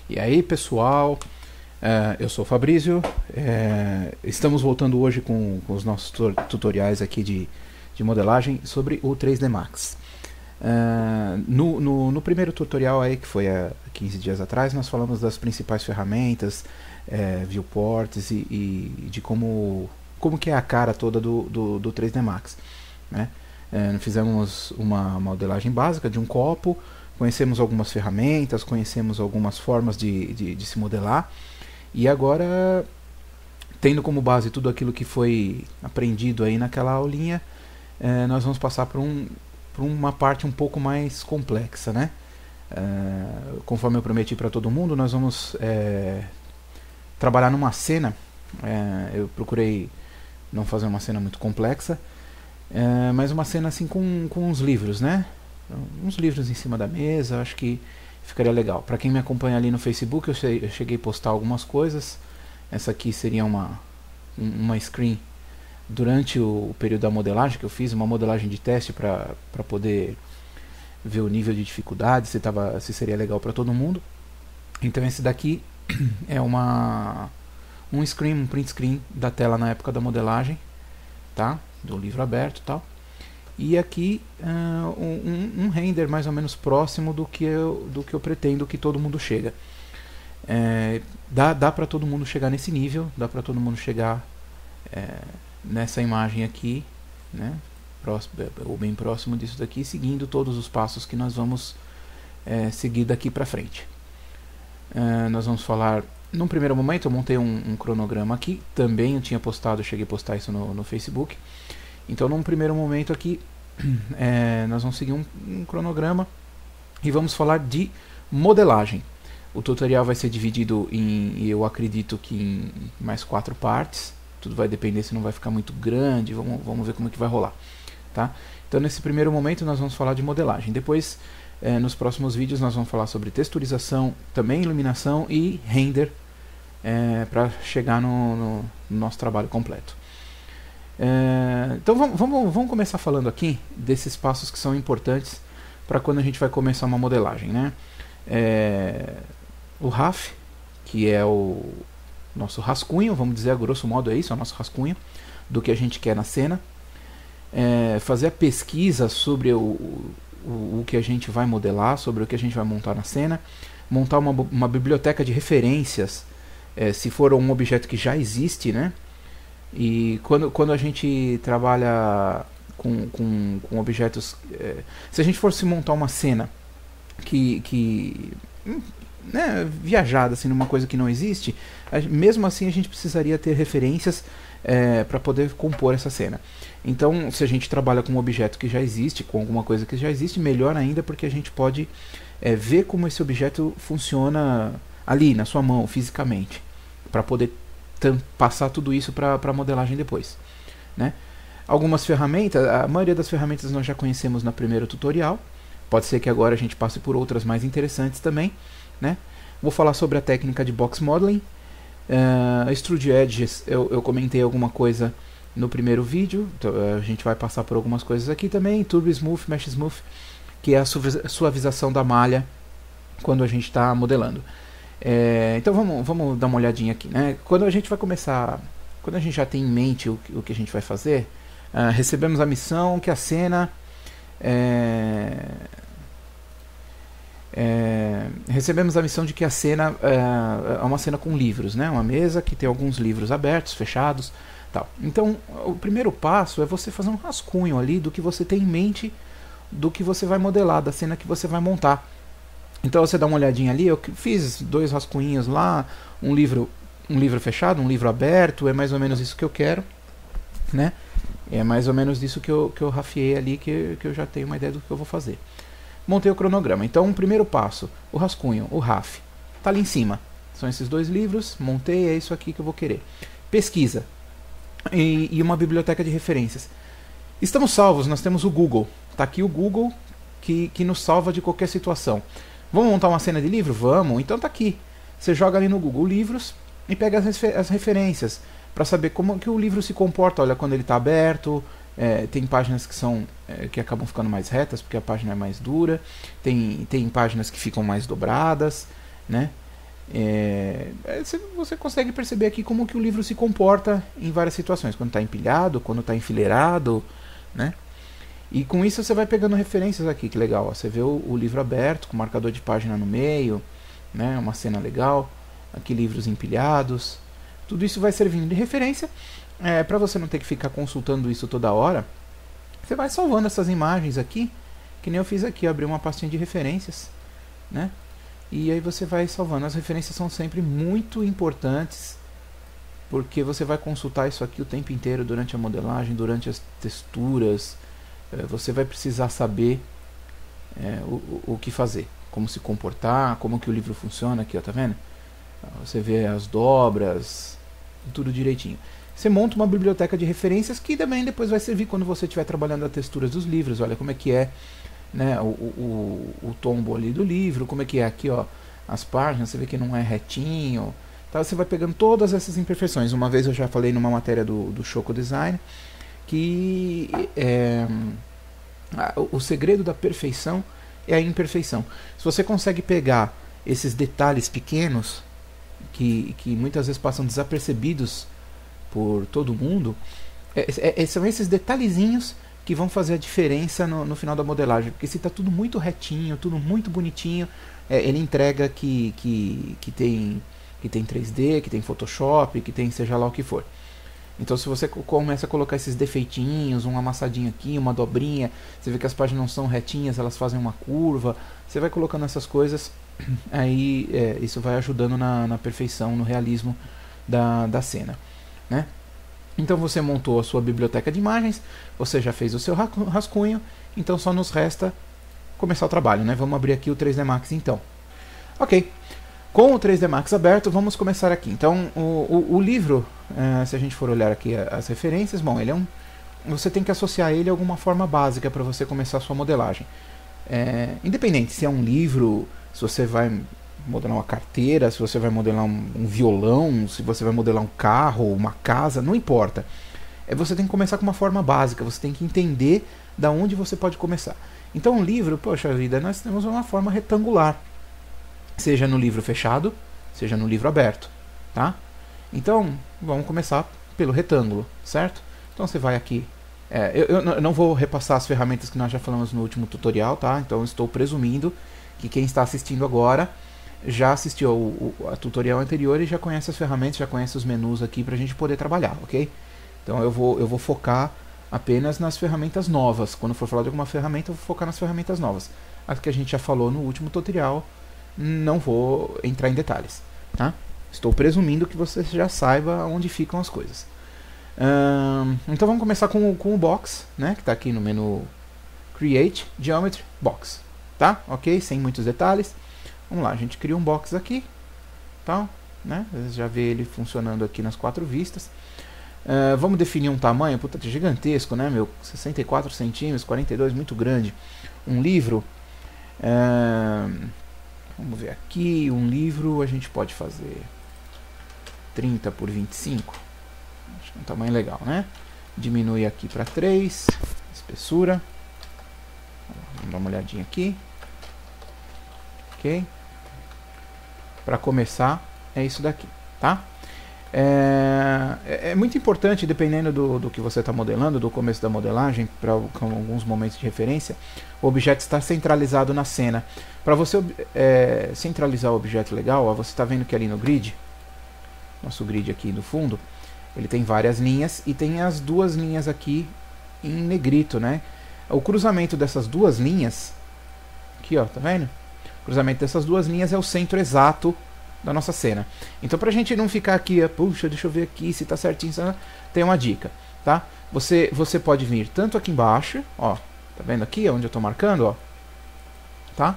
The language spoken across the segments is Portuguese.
E aí, pessoal, eu sou o Fabrício, estamos voltando hoje com os nossos tutoriais aqui de modelagem sobre o 3D Max. No primeiro tutorial aí, que foi há 15 dias atrás, nós falamos das principais ferramentas, viewports e de como que é a cara toda do 3D Max, né? Fizemos uma modelagem básica de um copo, conhecemos algumas ferramentas, conhecemos algumas formas de se modelar, e agora, tendo como base tudo aquilo que foi aprendido aí naquela aulinha, nós vamos passar por uma parte um pouco mais complexa, né? Conforme eu prometi para todo mundo, nós vamos trabalhar numa cena. Eu procurei não fazer uma cena muito complexa, mas uma cena assim com uns livros, né? Uns livros em cima da mesa, acho que ficaria legal. Para quem me acompanha ali no Facebook, eu cheguei a postar algumas coisas. Essa aqui seria uma screen durante o período da modelagem, que eu fiz uma modelagem de teste para poder ver o nível de dificuldade, se seria legal para todo mundo. Então esse daqui é um print screen da tela na época da modelagem, tá? Do livro aberto e tal. E aqui um render mais ou menos próximo do que eu pretendo que todo mundo chega. Dá para todo mundo chegar nesse nível, dá para todo mundo chegar nessa imagem aqui, né? Ou bem próximo disso daqui, seguindo todos os passos que nós vamos seguir daqui para frente. Nós vamos falar, num primeiro momento eu montei um cronograma aqui, também eu tinha postado, cheguei a postar isso no Facebook. Então num primeiro momento aqui nós vamos seguir um cronograma e vamos falar de modelagem. O tutorial vai ser dividido eu acredito que em mais 4 partes. Tudo vai depender se não vai ficar muito grande, vamos ver como é que vai rolar, tá? Então nesse primeiro momento nós vamos falar de modelagem. Depois nos próximos vídeos nós vamos falar sobre texturização, também iluminação e render, para chegar no nosso trabalho completo. Então vamos começar falando aqui desses passos que são importantes para quando a gente vai começar uma modelagem, né? O RAF, que é o nosso rascunho, vamos dizer a grosso modo é isso, é o nosso rascunho do que a gente quer na cena. Fazer a pesquisa sobre o que a gente vai modelar, sobre o que a gente vai montar na cena, montar uma biblioteca de referências, se for um objeto que já existe, né? E quando a gente trabalha com objetos, se a gente fosse montar uma cena né, viajada assim, numa coisa que não existe, mesmo assim a gente precisaria ter referências para poder compor essa cena. Então, se a gente trabalha com um objeto que já existe, com alguma coisa que já existe, melhor ainda, porque a gente pode ver como esse objeto funciona ali na sua mão, fisicamente, para poder passar tudo isso para a modelagem depois, né? Algumas ferramentas, a maioria das ferramentas nós já conhecemos no primeiro tutorial. Pode ser que agora a gente passe por outras mais interessantes também, né? Vou falar sobre a técnica de box modeling. Extrude Edges, eu comentei alguma coisa no primeiro vídeo, então, a gente vai passar por algumas coisas aqui também. Turbo Smooth, Mesh Smooth, que é a suavização da malha quando a gente está modelando. Então vamos dar uma olhadinha aqui, né? Quando a gente vai começar, quando a gente já tem em mente o que a gente vai fazer, recebemos a missão que a cena recebemos a missão de que a cena é uma cena com livros, né? Uma mesa que tem alguns livros abertos, fechados, tal. Então o primeiro passo é você fazer um rascunho ali do que você tem em mente, do que você vai modelar, da cena que você vai montar. Então você dá uma olhadinha ali, eu fiz 2 rascunhos lá, um livro fechado, um livro aberto, é mais ou menos isso que eu quero, né? É mais ou menos isso que eu rafiei ali, que eu já tenho uma ideia do que eu vou fazer. Montei o cronograma. Então, primeiro passo, o rascunho, o RAF, está ali em cima. São esses 2 livros, montei, é isso aqui que eu vou querer. Pesquisa e uma biblioteca de referências. Estamos salvos, nós temos o Google. Está aqui o Google que nos salva de qualquer situação. Vamos montar uma cena de livro? Vamos, então tá aqui. Você joga ali no Google Livros e pega as referências para saber como que o livro se comporta. Olha, quando ele está aberto, tem páginas que acabam ficando mais retas porque a página é mais dura, tem páginas que ficam mais dobradas, né? Você consegue perceber aqui como que o livro se comporta em várias situações, quando está empilhado, quando está enfileirado, né? E com isso você vai pegando referências aqui, que legal. Ó. Você vê o livro aberto, com marcador de página no meio, né? Uma cena legal. Aqui livros empilhados. Tudo isso vai servindo de referência. Para você não ter que ficar consultando isso toda hora, você vai salvando essas imagens aqui, que nem eu fiz aqui. Abri uma pastinha de referências, né? E aí você vai salvando. As referências são sempre muito importantes, porque você vai consultar isso aqui o tempo inteiro durante a modelagem, durante as texturas. Você vai precisar saber o que fazer, como se comportar, como que o livro funciona aqui, ó, tá vendo? Você vê as dobras, tudo direitinho. Você monta uma biblioteca de referências que também depois vai servir quando você estiver trabalhando as texturas dos livros. Olha como é que é, né, o tombo ali do livro, como é que é aqui, ó, as páginas, você vê que não é retinho. Tá? Você vai pegando todas essas imperfeições. Uma vez eu já falei numa matéria do Shoko Design que o segredo da perfeição é a imperfeição. Se você consegue pegar esses detalhes pequenos que muitas vezes passam desapercebidos por todo mundo, são esses detalhezinhos que vão fazer a diferença no final da modelagem. Porque se está tudo muito retinho, tudo muito bonitinho, ele entrega que tem 3D, que tem Photoshop, que tem seja lá o que for. Então se você começa a colocar esses defeitinhos, um amassadinho aqui, uma dobrinha, você vê que as páginas não são retinhas, elas fazem uma curva, você vai colocando essas coisas, aí isso vai ajudando na perfeição, no realismo da cena, né? Então você montou a sua biblioteca de imagens, você já fez o seu rascunho, então só nos resta começar o trabalho, né? Vamos abrir aqui o 3D Max então. Ok. Com o 3D Max aberto, vamos começar aqui. Então, o livro, se a gente for olhar aqui as referências, bom, ele você tem que associar ele a alguma forma básica para você começar a sua modelagem. Independente se é um livro, se você vai modelar uma carteira, se você vai modelar um violão, se você vai modelar um carro, uma casa, não importa. Você tem que começar com uma forma básica, você tem que entender da onde você pode começar. Então, um livro, poxa vida, nós temos uma forma retangular. Seja no livro fechado, seja no livro aberto, tá? Então, vamos começar pelo retângulo, certo? Então você vai aqui, eu não vou repassar as ferramentas que nós já falamos no último tutorial, tá? Então estou presumindo que quem está assistindo agora já assistiu a tutorial anterior e já conhece as ferramentas, já conhece os menus aqui para a gente poder trabalhar, ok? Então eu vou focar apenas nas ferramentas novas. Quando for falar de alguma ferramenta, eu vou focar nas ferramentas novas. As que a gente já falou no último tutorial, não vou entrar em detalhes, tá? Estou presumindo que você já saiba onde ficam as coisas. Então vamos começar com o box, né? Que está aqui no menu Create Geometry Box, tá? Ok, sem muitos detalhes. Vamos lá, a gente cria um box aqui, tá? Né? Você já vê ele funcionando aqui nas 4 vistas. Vamos definir um tamanho, puta, gigantesco, né, meu? 64 centímetros, 42, muito grande. Um livro. Vamos ver aqui, um livro a gente pode fazer 30 por 25. Acho que é um tamanho legal, né? Diminui aqui para 3, espessura. Vamos dar uma olhadinha aqui. Ok. Para começar, é isso daqui, tá? É muito importante, dependendo do que você está modelando, do começo da modelagem, para alguns momentos de referência, o objeto estar centralizado na cena. Para você centralizar o objeto legal, ó, você está vendo que ali no grid, nosso grid aqui no fundo, ele tem várias linhas e tem as 2 linhas aqui em negrito, né? O cruzamento dessas 2 linhas, aqui ó, tá vendo? O cruzamento dessas 2 linhas é o centro exato da nossa cena. Então, pra gente não ficar aqui, puxa, deixa eu ver aqui se tá certinho, tem uma dica, tá? Você pode vir tanto aqui embaixo, ó, tá vendo aqui onde eu tô marcando, ó, tá?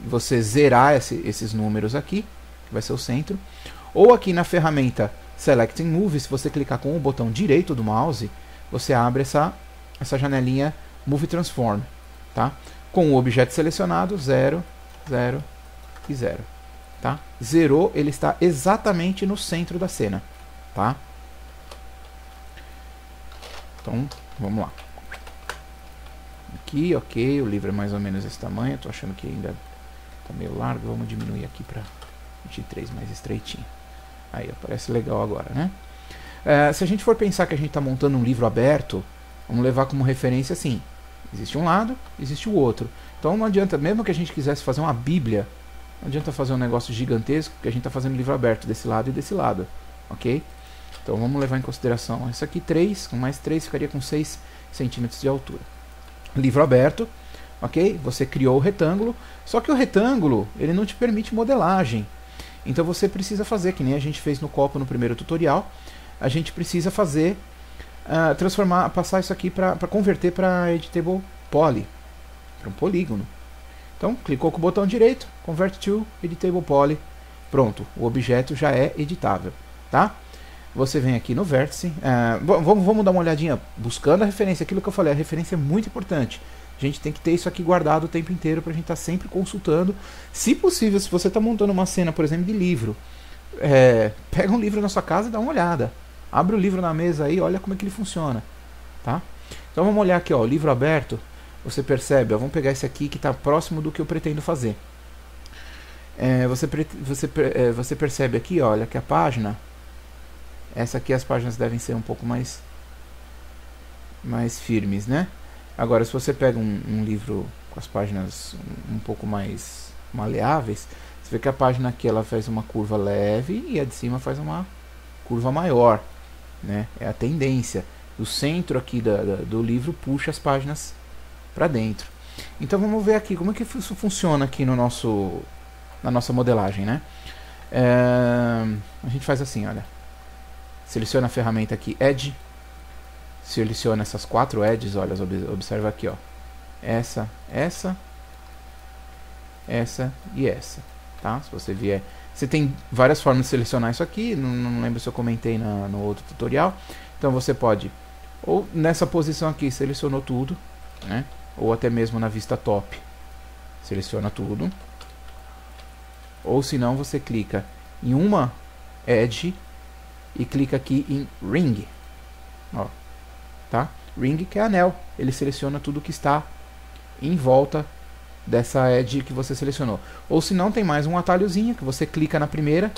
Você zerar esses números aqui, que vai ser o centro, ou aqui na ferramenta Select and Move, se você clicar com o botão direito do mouse, você abre essa janelinha Move Transform, tá? Com o objeto selecionado, 0, 0 e 0. Tá? Zerou, ele está exatamente no centro da cena, tá? Então, vamos lá. Aqui, ok, o livro é mais ou menos esse tamanho. Estou achando que ainda está meio largo. Vamos diminuir aqui para 23 mais estreitinho. Aí, aparece legal agora, né? Se a gente for pensar que a gente está montando um livro aberto, vamos levar como referência assim. Existe um lado, existe o outro. Então não adianta, mesmo que a gente quisesse fazer uma bíblia, não adianta fazer um negócio gigantesco, que a gente está fazendo livro aberto desse lado e desse lado. Ok? Então vamos levar em consideração. Isso aqui 3, com mais 3 ficaria com 6 centímetros de altura. Livro aberto, ok? Você criou o retângulo, só que o retângulo ele não te permite modelagem. Então você precisa fazer, que nem a gente fez no copo no primeiro tutorial, a gente precisa fazer, passar isso aqui para converter para Editable Poly, para um polígono. Então, clicou com o botão direito, Convert to Editable Poly, pronto, o objeto já é editável, tá? Você vem aqui no vértice, vamos dar uma olhadinha, buscando a referência, aquilo que eu falei, a referência é muito importante. A gente tem que ter isso aqui guardado o tempo inteiro para a gente estar sempre consultando. Se possível, se você está montando uma cena, por exemplo, de livro, pega um livro na sua casa e dá uma olhada. Abre o livro na mesa aí, olha como é que ele funciona, tá? Então vamos olhar aqui, ó, o livro aberto, você percebe, ó, vamos pegar esse aqui que está próximo do que eu pretendo fazer. Você percebe aqui, ó, olha que a página, essa aqui as páginas devem ser um pouco mais firmes, né? Agora, se você pega um livro com as páginas um pouco mais maleáveis, você vê que a página aqui ela faz uma curva leve e a de cima faz uma curva maior, né? É a tendência. O centro aqui do livro puxa as páginas para dentro. Então vamos ver aqui como é que isso funciona aqui na nossa modelagem, né? A gente faz assim, olha. Seleciona a ferramenta aqui, Edge. Seleciona essas 4 edges, olha, observa aqui, ó. Essa e essa, tá? Se você vier, você tem várias formas de selecionar isso aqui, não lembro se eu comentei no outro tutorial. Então você pode, ou nessa posição aqui, selecionou tudo, né? Ou até mesmo na vista top, seleciona tudo. Ou se não, você clica em uma edge e clica aqui em Ring, ó. Tá? Ring, que é anel, ele seleciona tudo que está em volta dessa edge que você selecionou. Ou se não, tem mais um atalhozinho que você clica na primeira,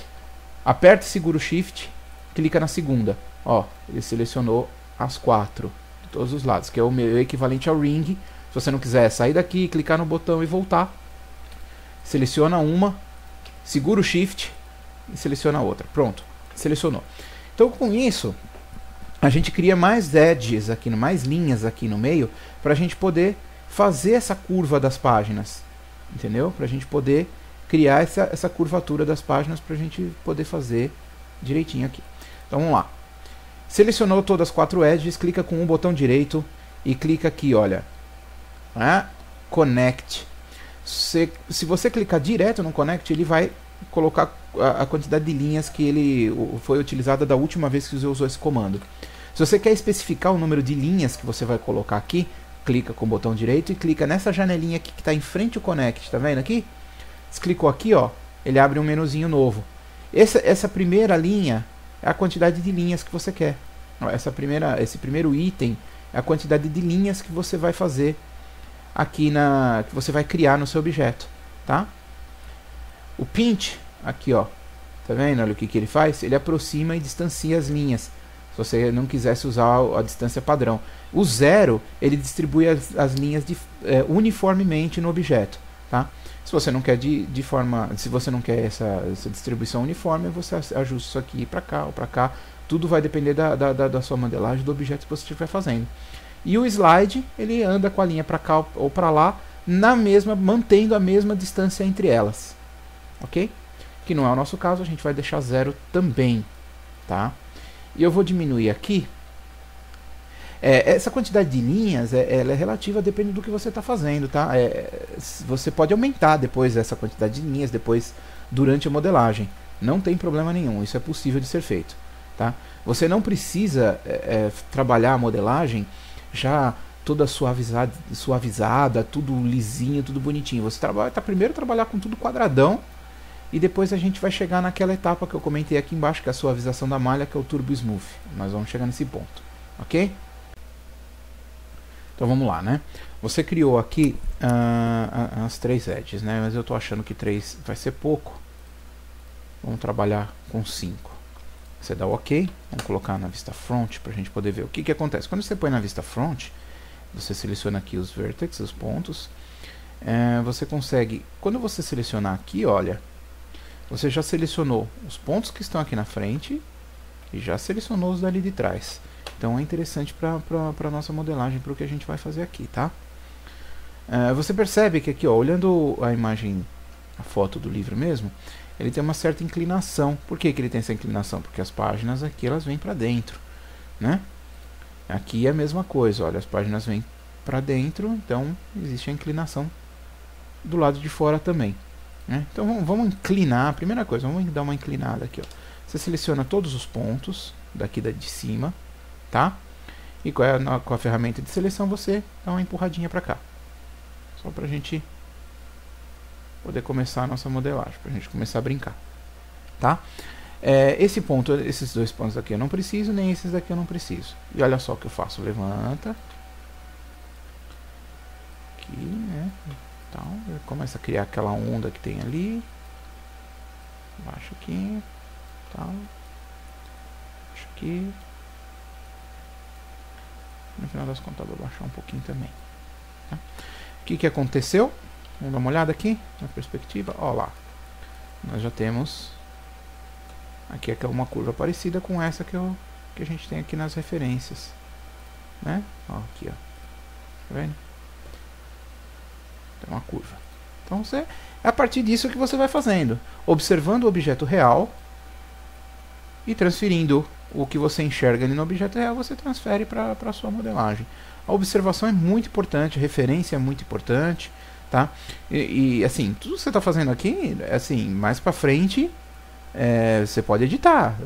aperta e segura o Shift, clica na segunda. Ó, ele selecionou as 4 de todos os lados, que é o equivalente ao Ring. Se você não quiser sair daqui, clicar no botão e voltar, seleciona uma, segura o Shift e seleciona a outra. Pronto, selecionou. Então com isso a gente cria mais edges aqui, mais linhas aqui no meio, para a gente poder fazer essa curva das páginas, entendeu? Para a gente poder criar essa curvatura das páginas, para a gente poder fazer direitinho aqui. Então vamos lá. Selecionou todas as 4 edges, clica com o botão direito e clica aqui, olha, Connect. Se você clicar direto no Connect, ele vai colocar a quantidade de linhas que foi utilizada da última vez que você usou esse comando. Se você quer especificar o número de linhas que você vai colocar aqui, clica com o botão direito e clica nessa janelinha aqui que está em frente ao Connect, tá vendo aqui? Se clicou aqui, ó, ele abre um menuzinho novo. Essa primeira linha é a quantidade de linhas que você quer. Esse primeiro item é a quantidade de linhas que você vai fazer aqui que você vai criar no seu objeto, tá? O Pinch, aqui, ó, tá vendo? Olha o que ele faz? Ele aproxima e distancia as linhas. Se você não quisesse usar a distância padrão. O 0, ele distribui as linhas uniformemente no objeto, tá? Se você não quer se você não quer essa distribuição uniforme, você ajusta isso aqui para cá ou para cá. Tudo vai depender da sua modelagem, do objeto que você estiver fazendo. E o slide, ele anda com a linha para cá ou para lá, mantendo a mesma distância entre elas, ok? Que não é o nosso caso, a gente vai deixar 0 também, tá? E eu vou diminuir aqui. Essa quantidade de linhas ela é relativa, depende do que você está fazendo, tá? Você pode aumentar depois essa quantidade de linhas durante a modelagem. Não tem problema nenhum, isso é possível de ser feito, tá? Você não precisa trabalhar a modelagem já toda suavizada, tudo lisinho, tudo bonitinho. Você primeiro trabalhar com tudo quadradão. E depois a gente vai chegar naquela etapa que eu comentei aqui embaixo, que é a suavização da malha, que é o Turbo Smooth. Nós vamos chegar nesse ponto, ok? Então vamos lá, né? Você criou aqui as 3 edges, né? Mas eu tô achando que 3 vai ser pouco. Vamos trabalhar com 5. Você dá o OK. Vamos colocar na vista front para a gente poder ver o que acontece. Quando você põe na vista front, você seleciona aqui os vertex, os pontos. Você consegue, quando você selecionar aqui, olha, você já selecionou os pontos que estão aqui na frente e já selecionou os dali de trás. Então é interessante para a nossa modelagem, para o que a gente vai fazer aqui, tá? Você percebe que aqui, ó, olhando a imagem, a foto do livro mesmo, ele tem uma certa inclinação. Por que ele tem essa inclinação? Porque as páginas aqui elas vêm para dentro, né? Aqui é a mesma coisa, olha, as páginas vêm para dentro, então existe a inclinação do lado de fora também, né? Então vamos inclinar, a primeira coisa, vamos dar uma inclinada aqui, ó. Você seleciona todos os pontos daqui de cima, tá? E com a ferramenta de seleção você dá uma empurradinha para cá, só para a gente poder começar a nossa modelagem, para a gente começar a brincar, tá? Esse ponto, esses dois pontos aqui eu não preciso, nem esses daqui eu não preciso. E olha só o que eu faço, levanta aqui, né? Então, começa a criar aquela onda que tem ali, baixa aqui, tal, baixa aqui. No final das contas eu vou baixar um pouquinho também, tá? O que aconteceu? Vamos dar uma olhada aqui na perspectiva. Ó lá, nós já temos aqui uma curva parecida com essa que a gente tem aqui nas referências, né? Ó, aqui, ó, tá vendo? Tem uma curva. Então é a partir disso que você vai fazendo, observando o objeto real e transferindo o que você enxerga ali no objeto real, você transfere para a sua modelagem. A observação é muito importante, a referência é muito importante, tá? E assim, tudo que você está fazendo aqui, assim, mais para frente, você pode editar,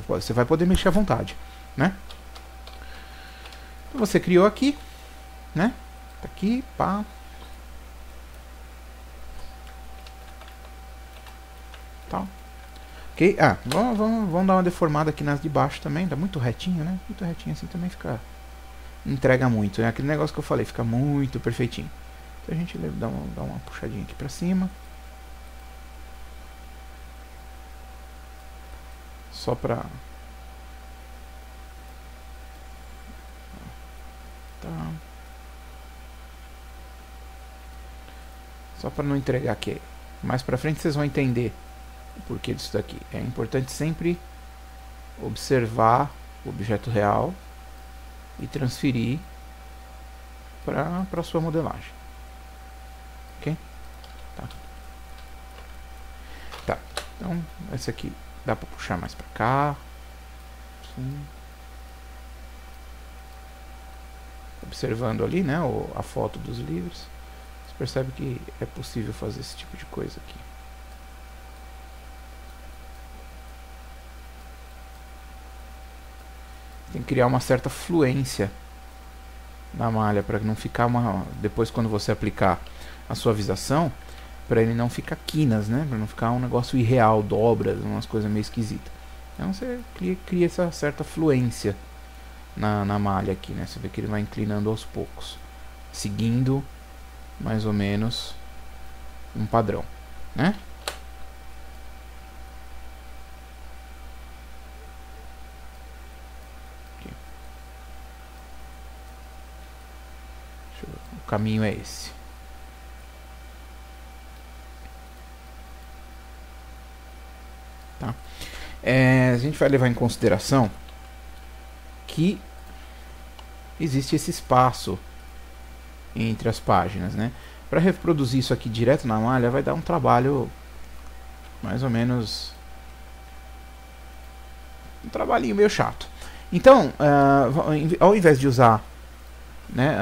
você vai poder mexer à vontade, né? Então você criou aqui, né? Tá aqui, pá. Tal. Ok? Vamos dar uma deformada aqui nas de baixo também, dá muito retinho, né? Muito retinho assim também fica, entrega muito, né? Aquele negócio que eu falei, fica muito perfeitinho. Então a gente dá uma puxadinha aqui pra cima. Só pra... Tá. Só pra não entregar aqui. Mais pra frente vocês vão entender o porquê disso daqui. É importante sempre observar o objeto real e transferir para a sua modelagem. Ok? Tá. Então, esse aqui dá para puxar mais para cá. Assim. Observando ali, né, a foto dos livros, você percebe que é possível fazer esse tipo de coisa aqui. Tem que criar uma certa fluência na malha para não ficar depois quando você aplicar a suavização, para ele não ficar quinas, né? Para não ficar um negócio irreal, dobras, umas coisas meio esquisitas. Então você cria essa certa fluência na malha aqui, né? Você vê que ele vai inclinando aos poucos, seguindo mais ou menos um padrão, né? O caminho é esse. Tá? A gente vai levar em consideração que existe esse espaço entre as páginas, né? Para reproduzir isso aqui direto na malha vai dar um trabalho mais ou menos, um trabalhinho meio chato. Então, ao invés de usar, né,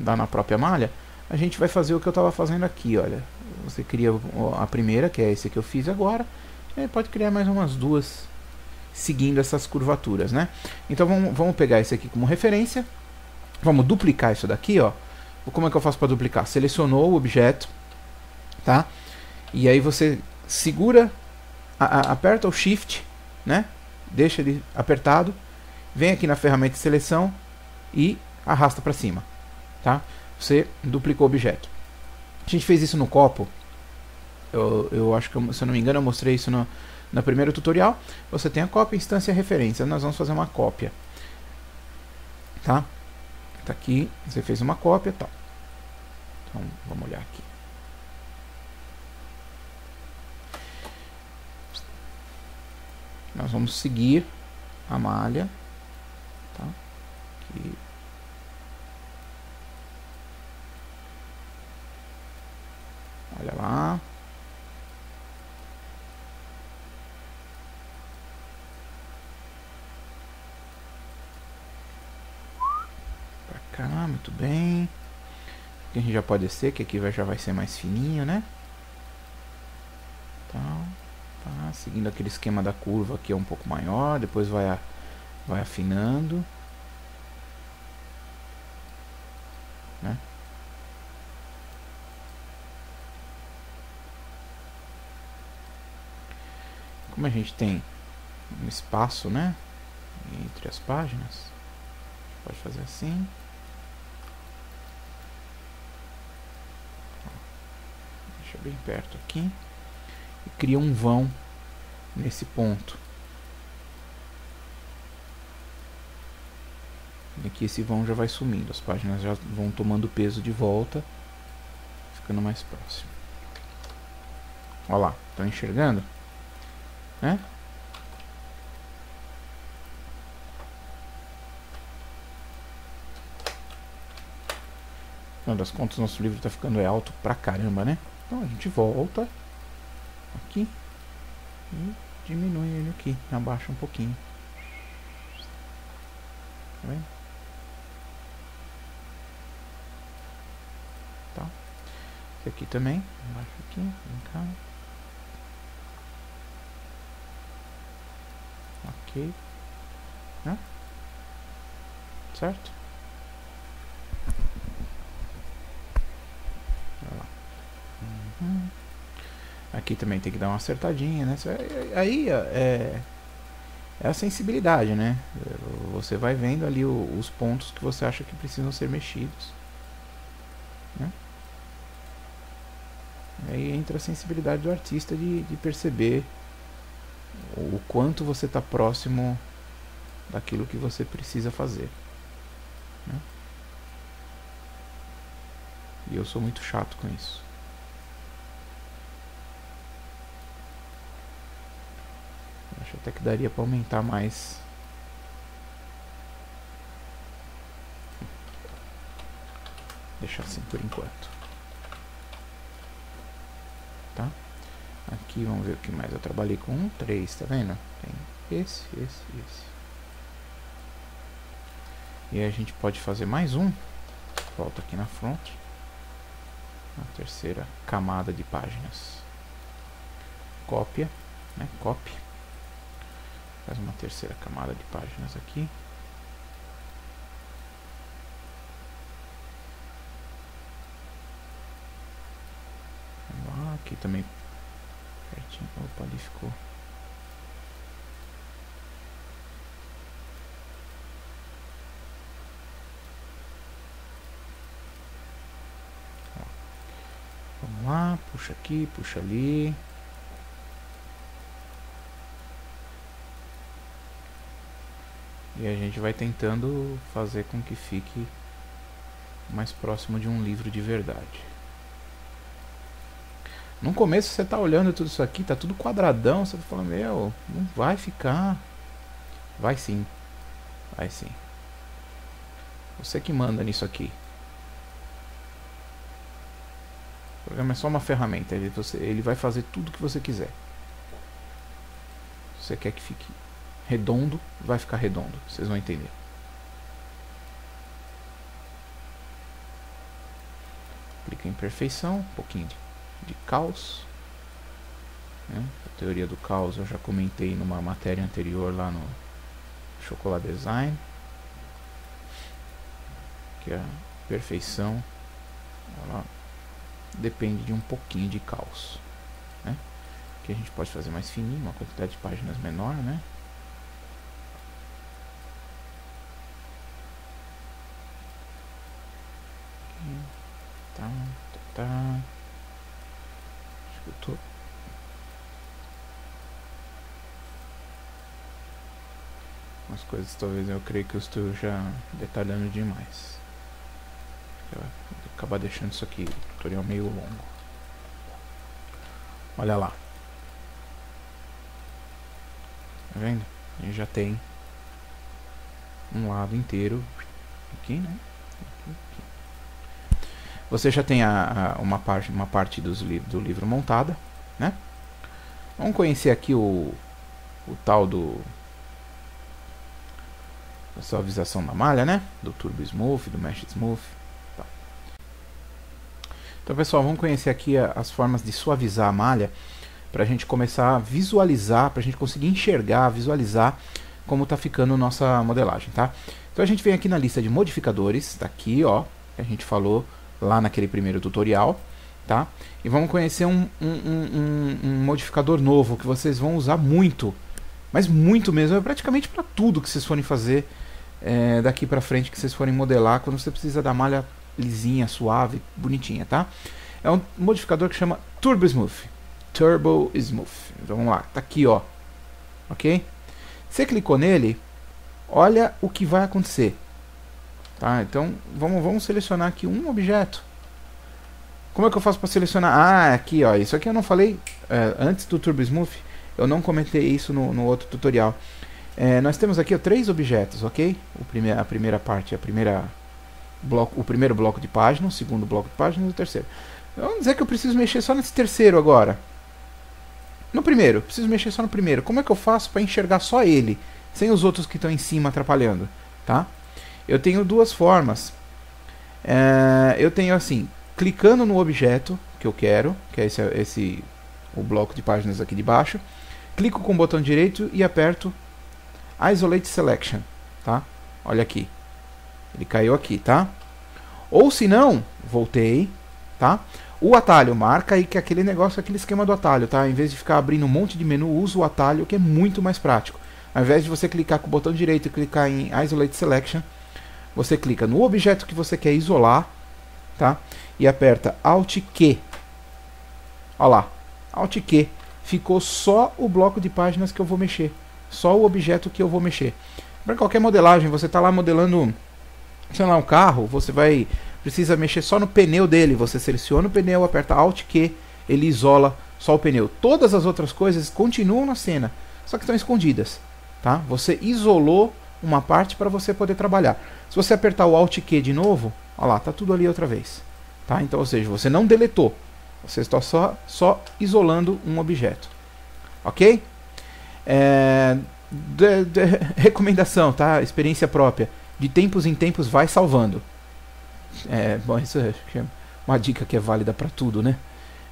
dar na própria malha, a gente vai fazer o que eu estava fazendo aqui, olha. Você cria a primeira, que é esse que eu fiz agora, e pode criar mais umas duas seguindo essas curvaturas, né? Então vamos pegar esse aqui como referência, vamos duplicar isso daqui, ó. Como é que eu faço para duplicar? Selecionou o objeto, tá? E aí você segura, aperta o Shift, né? Deixa ele apertado, vem aqui na ferramenta de seleção e arrasta para cima, tá? Você duplicou o objeto. A gente fez isso no copo eu acho que, se eu não me engano, eu mostrei isso no primeiro tutorial. Você tem a cópia, instância e referência. Nós vamos fazer uma cópia. Tá? Tá aqui, você fez uma cópia, tá. Então, vamos olhar aqui. Nós vamos seguir a malha, tá? Aqui. Olha lá. Pra cá, muito bem. Aqui a gente já pode descer, que aqui já vai ser mais fininho, né? Então, tá, seguindo aquele esquema da curva aqui é um pouco maior, depois vai afinando, né? Como a gente tem um espaço, né, entre as páginas, pode fazer assim. Deixa bem perto aqui e cria um vão nesse ponto. E aqui esse vão já vai sumindo, as páginas já vão tomando peso de volta, ficando mais próximo. Olha lá, estão enxergando? Né? Afinal das contas, nosso livro está ficando alto pra caramba, né? Então a gente volta aqui e diminui ele aqui, abaixa um pouquinho. Tá vendo? Tá. Esse aqui também, abaixa aqui, vem cá. Ok. Né? Certo? Aqui também tem que dar uma acertadinha, né? Aí é a sensibilidade, né? Você vai vendo ali os pontos que você acha que precisam ser mexidos, né? Aí entra a sensibilidade do artista de perceber o quanto você está próximo daquilo que você precisa fazer, né? E eu sou muito chato com isso. Acho até que daria para aumentar mais. Deixar assim por enquanto. Tá? Aqui vamos ver o que mais eu trabalhei com 3, tá vendo? Tem esse. E aí a gente pode fazer mais um. Volta aqui na front. A terceira camada de páginas. Cópia, né? Copy. Faz uma terceira camada de páginas aqui. Aqui também pertinho. Opa, ali ficou. Ó. Vamos lá, puxa aqui, puxa ali. E a gente vai tentando fazer com que fique mais próximo de um livro de verdade. No começo você tá olhando tudo isso aqui, tá tudo quadradão, você tá falando, meu, não vai ficar. Vai sim. Vai sim. Você que manda nisso aqui. O programa é só uma ferramenta, ele vai fazer tudo que você quiser. Se você quer que fique redondo, vai ficar redondo, vocês vão entender. Clica em perfeição, um pouquinho de caos, né? A teoria do caos eu já comentei numa matéria anterior lá no Chocolate Design, que a perfeição ela depende de um pouquinho de caos, né? Que a gente pode fazer mais fininho, uma quantidade de páginas menor, né? Tá. Umas coisas talvez eu creio que eu estou já detalhando demais. Eu vou acabar deixando isso aqui, tutorial meio longo. Olha lá. Tá vendo? A gente já tem um lado inteiro aqui, né? Aqui. Você já tem uma parte do livro montada, né? Vamos conhecer aqui o tal da suavização da malha, né? Do Turbo Smooth, do Mesh Smooth. Tá. Então, pessoal, vamos conhecer aqui as formas de suavizar a malha para a gente começar a visualizar, para a gente conseguir enxergar, visualizar como está ficando nossa modelagem, tá? Então a gente vem aqui na lista de modificadores, tá aqui, ó, que a gente falou lá naquele primeiro tutorial, tá? E vamos conhecer um modificador novo que vocês vão usar muito, mas muito mesmo, é praticamente para tudo que vocês forem fazer daqui para frente, que vocês forem modelar, quando você precisa da malha lisinha, suave, bonitinha, tá? É um modificador que chama Turbo Smooth. Turbo Smooth. Então vamos lá, tá aqui, ó, ok? Você clicou nele, olha o que vai acontecer, tá? Então vamos selecionar aqui um objeto. Como é que eu faço para selecionar? Ah, aqui, ó, isso aqui eu não falei antes do Turbo Smooth, eu não comentei isso no outro tutorial. Nós temos aqui 3 objetos, ok? A primeira parte, o primeiro bloco de página, o segundo bloco de página e o terceiro. Vamos dizer que eu preciso mexer só nesse terceiro agora. No primeiro, preciso mexer só no primeiro. Como é que eu faço para enxergar só ele, sem os outros que estão em cima atrapalhando, tá? Eu tenho duas formas. Eu tenho assim, clicando no objeto que eu quero, que é o bloco de páginas aqui de baixo, clico com o botão direito e aperto Isolate Selection, tá? Olha aqui, ele caiu aqui, tá? Ou se não, voltei, tá? O atalho, marca aí que aquele negócio, aquele esquema do atalho, tá? Em vez de ficar abrindo um monte de menu, usa o atalho, que é muito mais prático. Ao invés de você clicar com o botão direito e clicar em Isolate Selection, você clica no objeto que você quer isolar, tá? E aperta Alt Q. Olha lá, Alt Q. Ficou só o bloco de páginas que eu vou mexer. Só o objeto que eu vou mexer. Para qualquer modelagem, você está lá modelando, sei lá, um carro, você precisa mexer só no pneu dele. Você seleciona o pneu, aperta Alt Q, ele isola só o pneu. Todas as outras coisas continuam na cena, só que estão escondidas, tá? Você isolou uma parte para você poder trabalhar. Se você apertar o Alt Q de novo, olha lá, tá tudo ali outra vez, tá? Então, ou seja, você não deletou, você está só isolando um objeto, ok? Recomendação, tá? Experiência própria. De tempos em tempos vai salvando. Bom, isso é uma dica que é válida para tudo, né?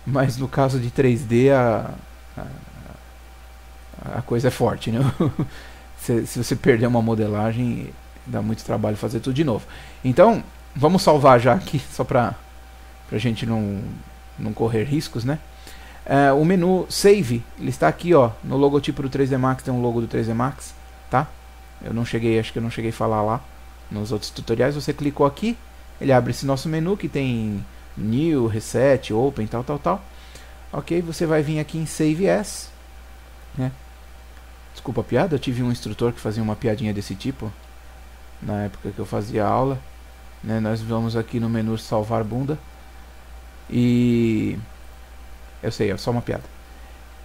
Mas no caso de 3D a coisa é forte, né? Se você perder uma modelagem, dá muito trabalho fazer tudo de novo. Então, vamos salvar já aqui, só para a gente não correr riscos, né? O menu Save, ele está aqui, ó, no logotipo do 3D Max, tem um logo do 3D Max, tá? Acho que eu não cheguei a falar lá nos outros tutoriais. Você clicou aqui, ele abre esse nosso menu que tem New, Reset, Open, tal. Ok, você vai vir aqui em Save As, né? Desculpa a piada, eu tive um instrutor que fazia uma piadinha desse tipo na época que eu fazia aula, né? Nós vamos aqui no menu Salvar Bunda e... eu sei, é só uma piada.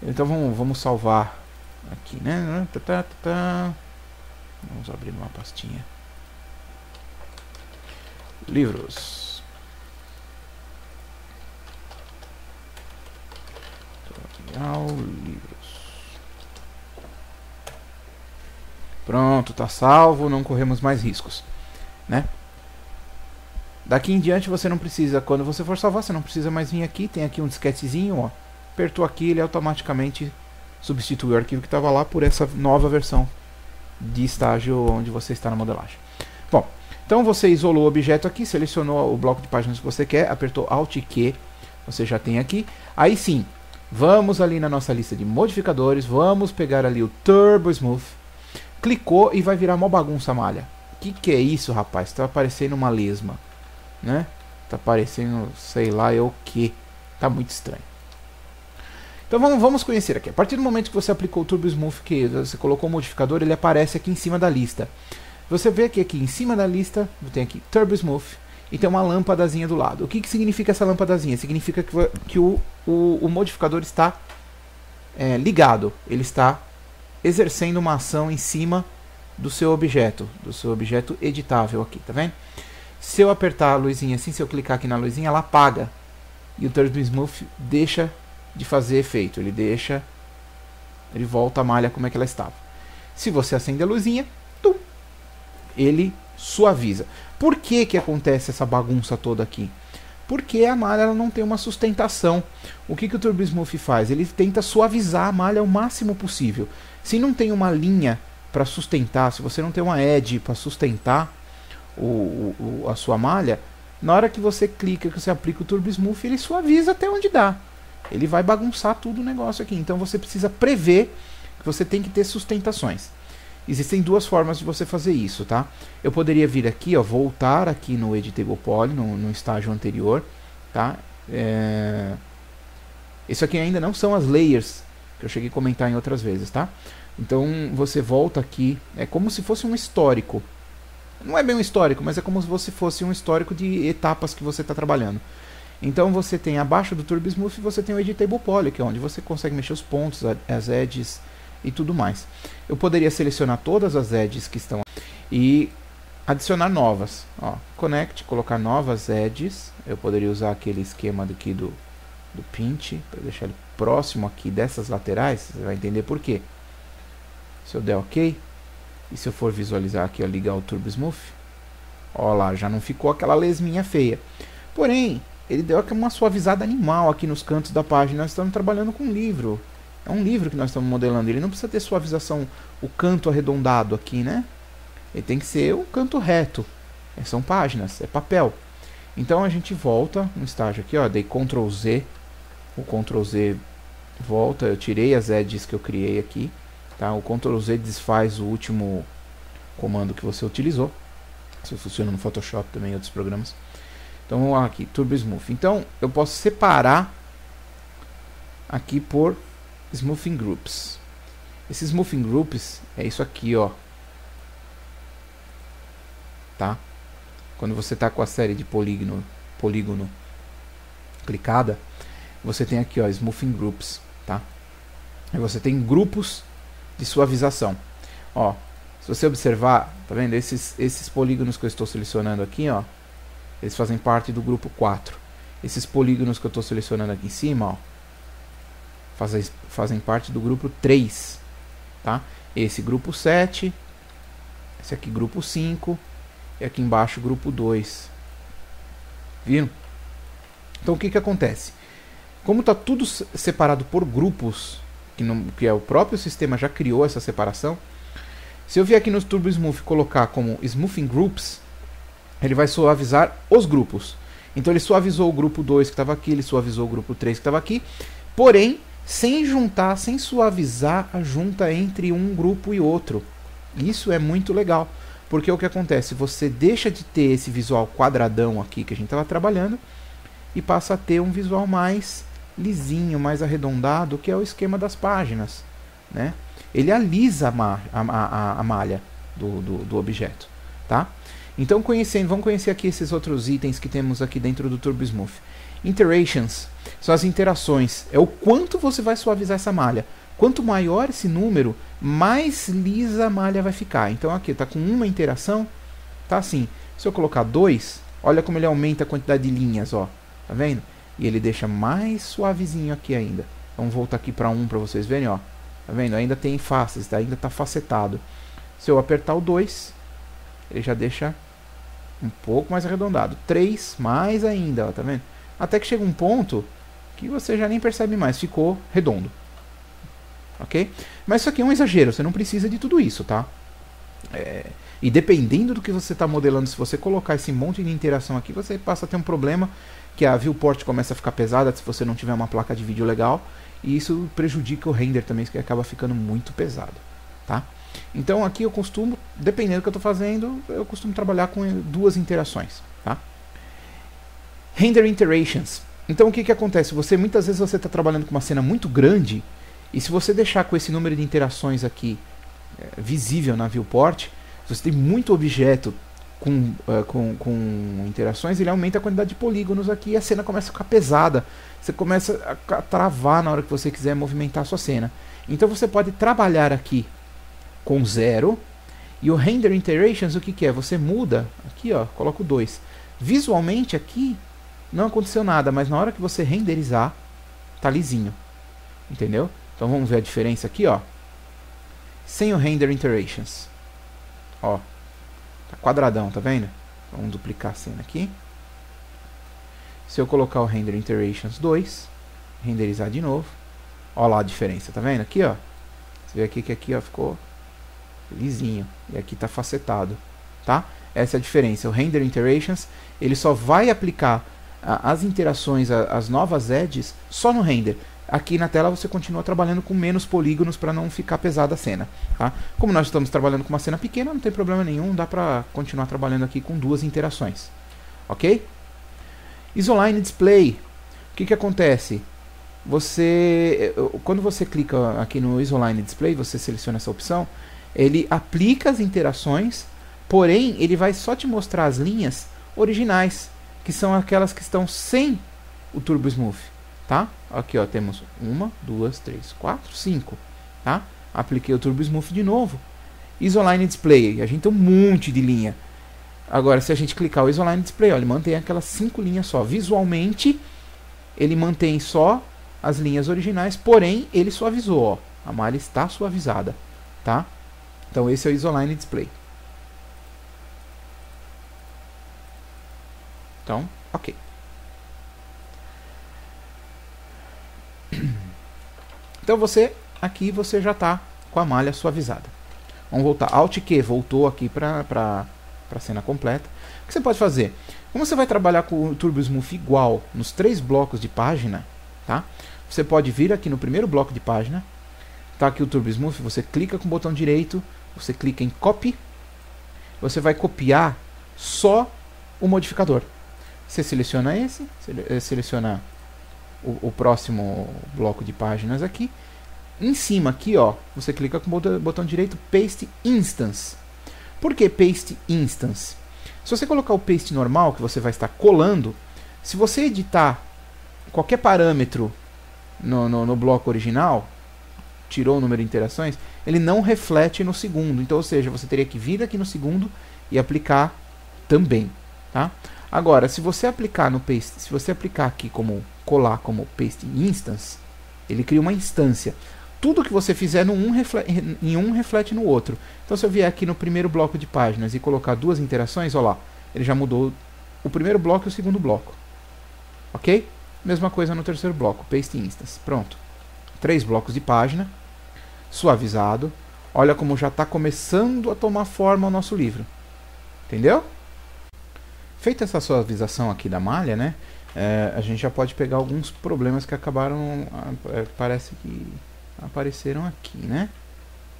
Então vamos salvar aqui, né? Vamos abrir uma pastinha. Livros. Tutorial livros. Pronto, tá salvo, não corremos mais riscos, né? Daqui em diante você não precisa, quando você for salvar, você não precisa mais vir aqui. Tem aqui um disquetezinho, ó. Apertou aqui, ele automaticamente substitui o arquivo que estava lá por essa nova versão de estágio onde você está na modelagem. Bom, então você isolou o objeto aqui, selecionou o bloco de páginas que você quer, apertou Alt Q, você já tem aqui. Aí sim, vamos ali na nossa lista de modificadores, vamos pegar ali o Turbo Smooth, clicou e vai virar uma bagunça a malha. Que é isso, rapaz? Está parecendo uma lesma, né? Tá parecendo, sei lá, o que. Tá muito estranho. Então vamos conhecer aqui. A partir do momento que você aplicou o Turbo Smooth, que você colocou o modificador, ele aparece aqui em cima da lista. Você vê que aqui em cima da lista tem aqui Turbo Smooth e tem uma lâmpadazinha do lado. O que significa essa lâmpadazinha? Significa que o modificador está ligado, ele está exercendo uma ação em cima do seu objeto editável aqui, tá vendo? Se eu apertar a luzinha assim, se eu clicar aqui na luzinha, ela apaga e o Turbo Smooth deixa de fazer efeito, ele volta a malha como é que ela estava. Se você acender a luzinha, ele suaviza. Por que que acontece essa bagunça toda aqui? Porque a malha ela não tem uma sustentação. O que o Turbo Smooth faz? Ele tenta suavizar a malha o máximo possível. Se não tem uma linha para sustentar, se você não tem uma edge para sustentar a sua malha, na hora que você clica, que você aplica o Turbo Smooth, ele suaviza até onde dá. Ele vai bagunçar tudo o negócio aqui. Então você precisa prever que você tem que ter sustentações. Existem duas formas de você fazer isso, tá? Eu poderia vir aqui, ó, voltar aqui no Editable Poly, no estágio anterior, tá? Isso aqui ainda não são as layers que eu cheguei a comentar em outras vezes, tá? Então você volta aqui, é como se fosse um histórico. Não é bem um histórico, mas é como se você fosse um histórico de etapas que você está trabalhando. Então você tem abaixo do Turbo Smooth, você tem o Editable Poly, que é onde você consegue mexer os pontos, as edges e tudo mais. Eu poderia selecionar todas as edges que estão e adicionar novas. Ó, connect, colocar novas edges. Eu poderia usar aquele esquema aqui do pinch, para deixar ele próximo aqui dessas laterais. Você vai entender por quê. Se eu der OK, e se eu for visualizar aqui, ó, ligar o Turbo Smooth, ó lá, já não ficou aquela lesminha feia. Porém, ele deu uma suavizada animal aqui nos cantos da página. Nós estamos trabalhando com um livro. É um livro que nós estamos modelando. Ele não precisa ter suavização, o canto arredondado aqui, né? Ele tem que ser o canto reto. São páginas, é papel. Então a gente volta no estágio aqui, ó. Dei Ctrl Z. O Ctrl Z volta. Eu tirei as edges que eu criei aqui. Tá? O Ctrl Z desfaz o último comando que você utilizou. Isso funciona no Photoshop também e outros programas. Então vamos lá aqui, Turbo Smooth. Então eu posso separar aqui por Smoothing Groups. Esses Smoothing Groups é isso aqui, ó. Tá? Quando você está com a série de polígono clicada, você tem aqui, ó, Smoothing Groups, tá? Aí você tem grupos de suavização. Ó, se você observar, tá vendo? Esses polígonos que eu estou selecionando aqui, ó, eles fazem parte do grupo 4. Esses polígonos que eu estou selecionando aqui em cima, ó, fazem parte do grupo 3, tá? Esse grupo 7, esse aqui grupo 5 e aqui embaixo grupo 2. Viram? Então o que acontece? Como está tudo separado por grupos, que é o próprio sistema já criou essa separação, se eu vier aqui no Turbo Smooth colocar como Smoothing Groups, ele vai suavizar os grupos. Então ele suavizou o grupo 2 que estava aqui, ele suavizou o grupo 3 que estava aqui, porém sem juntar, sem suavizar a junta entre um grupo e outro. Isso é muito legal, porque o que acontece? Você deixa de ter esse visual quadradão aqui que a gente estava trabalhando e passa a ter um visual mais lisinho, mais arredondado, que é o esquema das páginas, né? Ele alisa a malha do objeto, tá? Então vamos conhecer aqui esses outros itens que temos aqui dentro do Turbo Smooth. Iterations são as interações, é o quanto você vai suavizar essa malha. Quanto maior esse número, mais lisa a malha vai ficar. Então aqui está com uma interação, tá assim. Se eu colocar 2, olha como ele aumenta a quantidade de linhas, ó. Tá vendo? E ele deixa mais suavezinho aqui ainda. Vamos voltar aqui para 1 para vocês verem, ó. Tá vendo? Ainda tem faces, tá? Ainda está facetado. Se eu apertar o 2, ele já deixa um pouco mais arredondado. 3, mais ainda, ó, tá vendo? Até que chega um ponto que você já nem percebe mais, ficou redondo. Ok? Mas isso aqui é um exagero, você não precisa de tudo isso, tá? E dependendo do que você está modelando, se você colocar esse monte de interação aqui, você passa a ter um problema, que a viewport começa a ficar pesada se você não tiver uma placa de vídeo legal, e isso prejudica o render também, que acaba ficando muito pesado, tá? Então aqui eu costumo, dependendo do que eu estou fazendo, eu costumo trabalhar com 2 interações, tá? Render Iterations. Então o que que acontece? Muitas vezes você está trabalhando com uma cena muito grande, e se você deixar com esse número de interações aqui visível na viewport, se você tem muito objeto com interações, ele aumenta a quantidade de polígonos aqui e a cena começa a ficar pesada. Você começa a travar na hora que você quiser movimentar a sua cena. Então você pode trabalhar aqui com 0. E o Render Iterations, o que que é? Você muda, aqui ó, coloca o 2. Visualmente aqui não aconteceu nada, mas na hora que você renderizar, tá lisinho. Entendeu? Então vamos ver a diferença aqui, ó. Sem o Render Iterations. Ó. Tá quadradão, tá vendo? Vamos duplicar a cena aqui. Se eu colocar o Render Iterations 2, renderizar de novo. Ó lá a diferença, tá vendo? Aqui, ó. Você vê aqui que aqui, ó, ficou lisinho. E aqui tá facetado, tá? Essa é a diferença. O Render Iterations, ele só vai aplicar as interações, as novas edges, só no render. Aqui na tela você continua trabalhando com menos polígonos para não ficar pesada a cena, tá? Como nós estamos trabalhando com uma cena pequena, não tem problema nenhum, dá para continuar trabalhando aqui com 2 interações, ok? Isoline Display, o que que acontece? Quando você clica aqui no Isoline Display, você seleciona essa opção, ele aplica as interações, porém ele vai só te mostrar as linhas originais, que são aquelas que estão sem o Turbo Smooth. Tá? Aqui ó, temos 1, 2, 3, 4, 5. Tá? Apliquei o Turbo Smooth de novo. Isoline Display, a gente tem um monte de linha. Agora, se a gente clicar o Isoline Display, ó, ele mantém aquelas 5 linhas só. Visualmente, ele mantém só as linhas originais, porém, ele suavizou. Ó. A malha está suavizada. Tá? Então, esse é o Isoline Display. Então, ok. Então aqui você já está com a malha suavizada. Vamos voltar. Alt Q voltou aqui para a cena completa. O que você pode fazer? Como você vai trabalhar com o Turbo Smooth igual nos 3 blocos de página, tá? Você pode vir aqui no primeiro bloco de página. Tá aqui o Turbo Smooth, você clica com o botão direito, você clica em Copy. Você vai copiar só o modificador. Você seleciona esse, seleciona o próximo bloco de páginas aqui. Em cima aqui, ó, você clica com o botão direito Paste Instance. Por que Paste Instance? Se você colocar o Paste normal, que você vai estar colando, se você editar qualquer parâmetro no bloco original, tirou o número de interações, ele não reflete no segundo. Então, ou seja, você teria que vir aqui no segundo e aplicar também, tá? Agora, se você aplicar no Paste, se você aplicar aqui como colar como Paste Instance, ele cria uma instância. Tudo que você fizer em um reflete no outro. Então, se eu vier aqui no primeiro bloco de páginas e colocar 2 interações, olha lá, ele já mudou o primeiro bloco e o segundo bloco. Ok? Mesma coisa no terceiro bloco, Paste Instance. Pronto. 3 blocos de página, suavizado. Olha como já está começando a tomar forma o nosso livro. Entendeu? Feita essa suavização aqui da malha, né? A gente já pode pegar alguns problemas que acabaram, parece que apareceram aqui, né?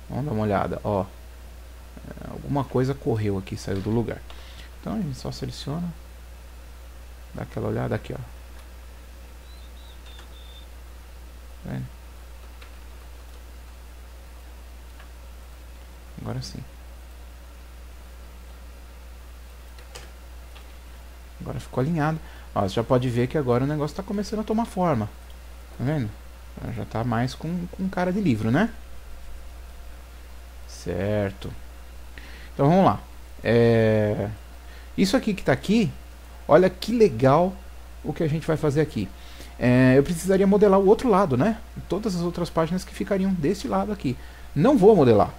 Vamos dar uma olhada, ó. Alguma coisa correu aqui, saiu do lugar. Então a gente só seleciona, dá aquela olhada aqui, ó. Tá vendo? Agora sim. Agora ficou alinhado. Ó, você já pode ver que agora o negócio está começando a tomar forma. Tá vendo? Já está mais com cara de livro, né? Certo. Então vamos lá. Isso aqui que está aqui, olha que legal o que a gente vai fazer aqui. Eu precisaria modelar o outro lado, né? Todas as outras páginas que ficariam desse lado aqui. Não vou modelar.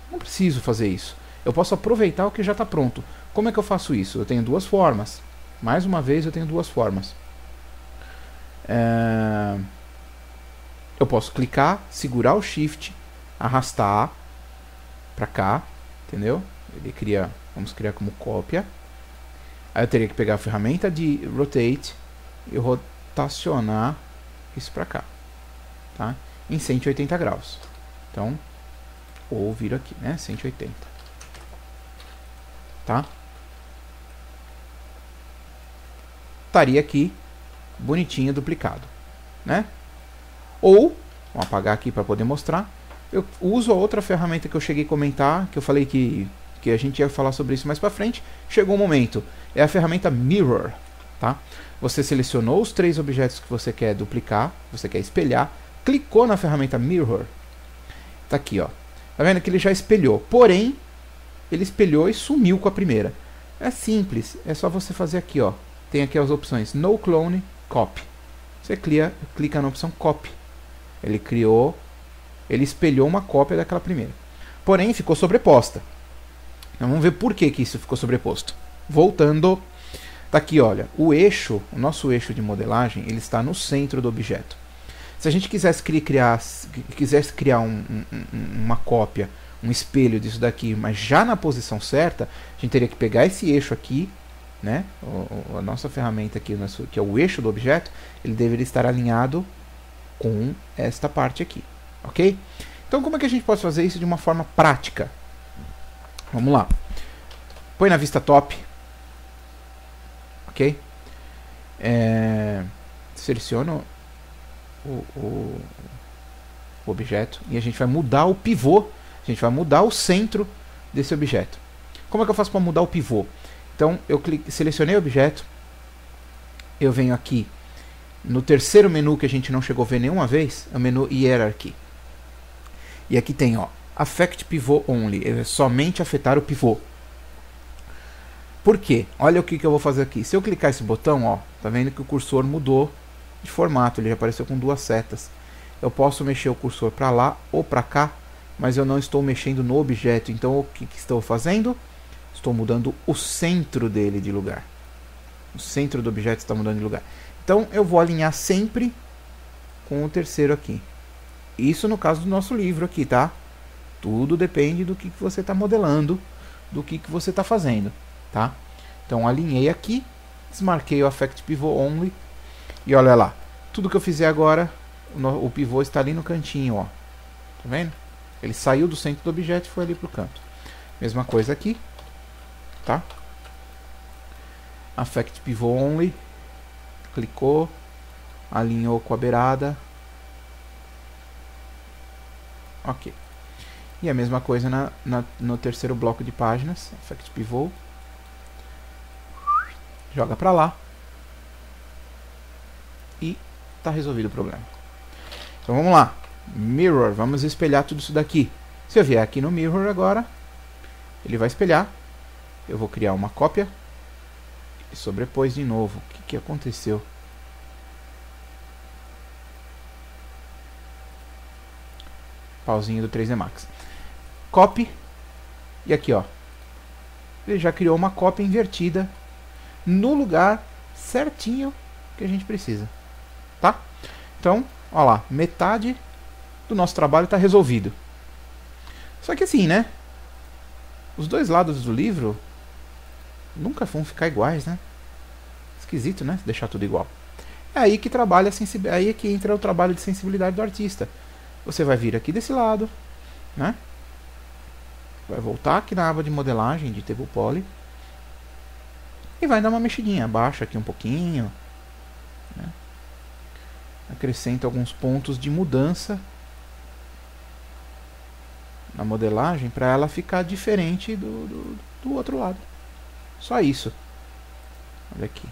Não preciso fazer isso. Eu posso aproveitar o que já está pronto. Como é que eu faço isso? Eu tenho 2 formas. Mais uma vez eu tenho 2 formas. Eu posso clicar, segurar o Shift, arrastar para cá, entendeu? Ele cria, vamos criar como cópia. Aí eu teria que pegar a ferramenta de Rotate e rotacionar isso para cá, tá? Em 180 graus. Então, ou viro aqui, né? 180. Tá? Estaria aqui bonitinho duplicado, né? Ou, vou apagar aqui para poder mostrar, eu uso a outra ferramenta que eu cheguei a comentar, que eu falei que a gente ia falar sobre isso mais para frente. Chegou o momento, é a ferramenta Mirror, tá? Você selecionou os 3 objetos que você quer duplicar, você quer espelhar, clicou na ferramenta Mirror, tá aqui, ó. Tá vendo que ele já espelhou, porém, ele espelhou e sumiu com a primeira. É simples, é só você fazer aqui, ó. Tem aqui as opções No Clone, Copy. Você clica na opção Copy. Ele espelhou uma cópia daquela primeira. Porém, ficou sobreposta. Então, vamos ver por que isso ficou sobreposto. Voltando, tá aqui, olha, o nosso eixo de modelagem, ele está no centro do objeto. Se a gente quisesse criar uma cópia, um espelho disso daqui, mas já na posição certa, a gente teria que pegar esse eixo aqui, né? A nossa ferramenta aqui, que é o eixo do objeto, ele deveria estar alinhado com esta parte aqui, ok? Então, como é que a gente pode fazer isso de uma forma prática? Vamos lá. Põe na vista top, ok? Seleciona o objeto e a gente vai mudar o pivô, a gente vai mudar o centro desse objeto. Como é que eu faço para mudar o pivô? Então eu selecionei o objeto, eu venho aqui no terceiro menu que a gente não chegou a ver nenhuma vez, é o menu Hierarchy. E aqui tem, ó, Affect Pivot Only, é somente afetar o pivô. Por quê? Olha o que eu vou fazer aqui. Se eu clicar esse botão, ó, tá vendo que o cursor mudou de formato, ele já apareceu com 2 setas. Eu posso mexer o cursor para lá ou para cá, mas eu não estou mexendo no objeto. Então o que estou fazendo? Estou mudando o centro dele de lugar. O centro do objeto está mudando de lugar. Então eu vou alinhar sempre com o terceiro aqui. Isso no caso do nosso livro aqui, tá? Tudo depende do que você está modelando, do que você está fazendo, tá? Então alinhei aqui, desmarquei o Affect Pivot Only. E olha lá, tudo que eu fizer agora, o pivô está ali no cantinho, ó. Tá vendo? Ele saiu do centro do objeto e foi ali para o canto. Mesma coisa aqui, tá? Affect Pivot Only. Clicou, alinhou com a beirada. Ok. E a mesma coisa no terceiro bloco de páginas. Affect Pivot. Joga para lá. E está resolvido o problema. Então vamos lá. Mirror, vamos espelhar tudo isso daqui. Se eu vier aqui no Mirror agora, ele vai espelhar. Eu vou criar uma cópia e sobrepôs de novo. O que aconteceu? Pauzinho do 3D Max. Copy. E aqui, ó. Ele já criou uma cópia invertida no lugar certinho que a gente precisa. Tá? Então, ó lá, metade do nosso trabalho está resolvido. Só que assim, né? Os dois lados do livro nunca vão ficar iguais, né? Esquisito, né? Deixar tudo igual. É aí que trabalha aí é que entra o trabalho de sensibilidade do artista. Você vai vir aqui desse lado, né? Vai voltar aqui na aba de modelagem de Table Poly e vai dar uma mexidinha, abaixa aqui um pouquinho, né? Acrescenta alguns pontos de mudança na modelagem para ela ficar diferente do outro lado. Só isso. Olha aqui.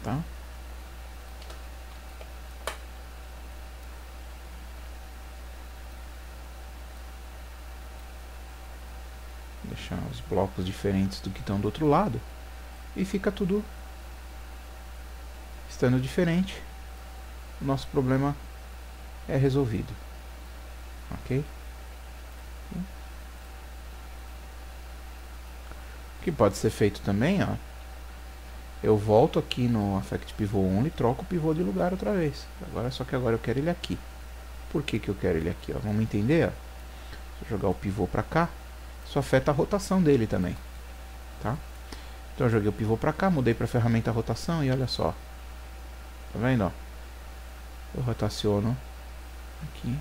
Tá? Deixar os blocos diferentes do que estão do outro lado e fica tudo estando diferente. O nosso problema é resolvido. Ok? O que pode ser feito também, ó. Eu volto aqui no Affect Pivot Only e troco o pivô de lugar outra vez. Só que agora eu quero ele aqui. Por que eu quero ele aqui? Ó? Vamos entender? Ó. Se eu jogar o pivô para cá, isso afeta a rotação dele também. Tá? Então eu joguei o pivô para cá, mudei para a ferramenta rotação e olha só. Tá vendo? Ó? Eu rotaciono aqui.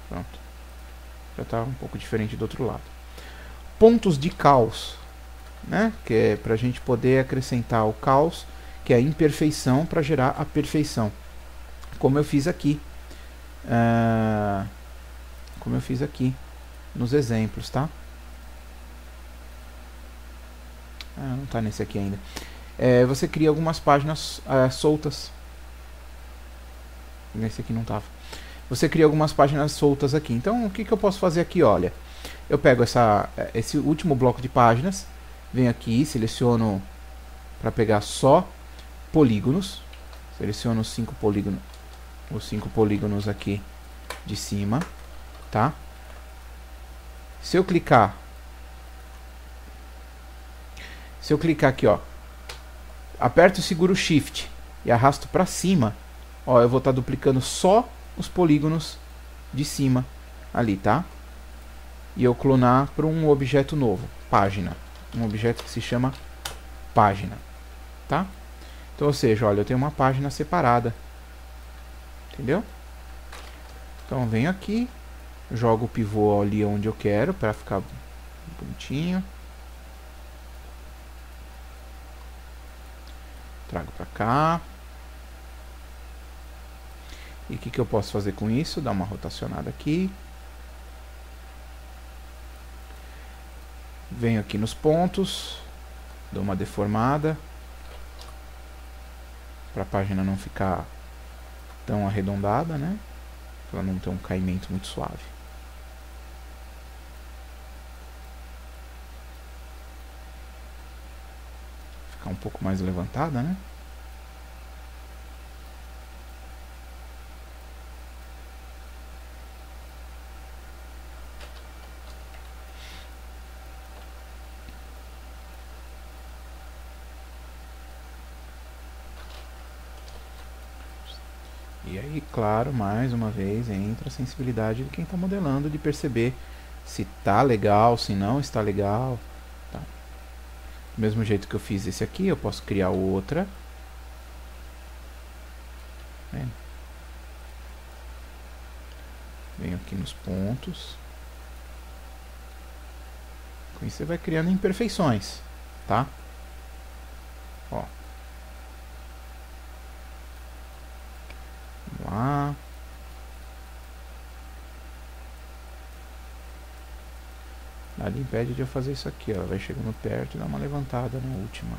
Pronto. Já está um pouco diferente do outro lado. Pontos de caos, né? Que é para a gente poder acrescentar o caos, que é a imperfeição, para gerar a perfeição. Como eu fiz aqui. Como eu fiz aqui nos exemplos, tá? Não está nesse aqui ainda. Você cria algumas páginas soltas. Nesse aqui não estava. Você cria algumas páginas soltas aqui. Então, o que eu posso fazer aqui? Olha, eu pego esse último bloco de páginas, venho aqui, seleciono para pegar só polígonos. Seleciono os 5 polígonos aqui de cima, tá? Se eu clicar aqui, ó, aperto e seguro o Shift e arrasto para cima, ó, eu vou estar duplicando só os polígonos de cima ali, tá? E eu clonar para um objeto novo, página, um objeto que se chama página, tá? Então, ou seja, olha, eu tenho uma página separada, entendeu? Então, venho aqui, jogo o pivô ali onde eu quero para ficar bonitinho. Trago para cá. E o que eu posso fazer com isso? Dar uma rotacionada aqui. Venho aqui nos pontos. Dou uma deformada. Para a página não ficar tão arredondada, né? Para não ter um caimento muito suave. Ficar um pouco mais levantada, né? E aí, claro, mais uma vez entra a sensibilidade de quem está modelando, de perceber se está legal, se não está legal. Tá. Do mesmo jeito que eu fiz esse aqui, eu posso criar outra. Venho aqui nos pontos. Com isso você vai criando imperfeições, tá? Ó. Vamos lá. Nada impede de eu fazer isso aqui, ó. Vai chegando perto e dar uma levantada no último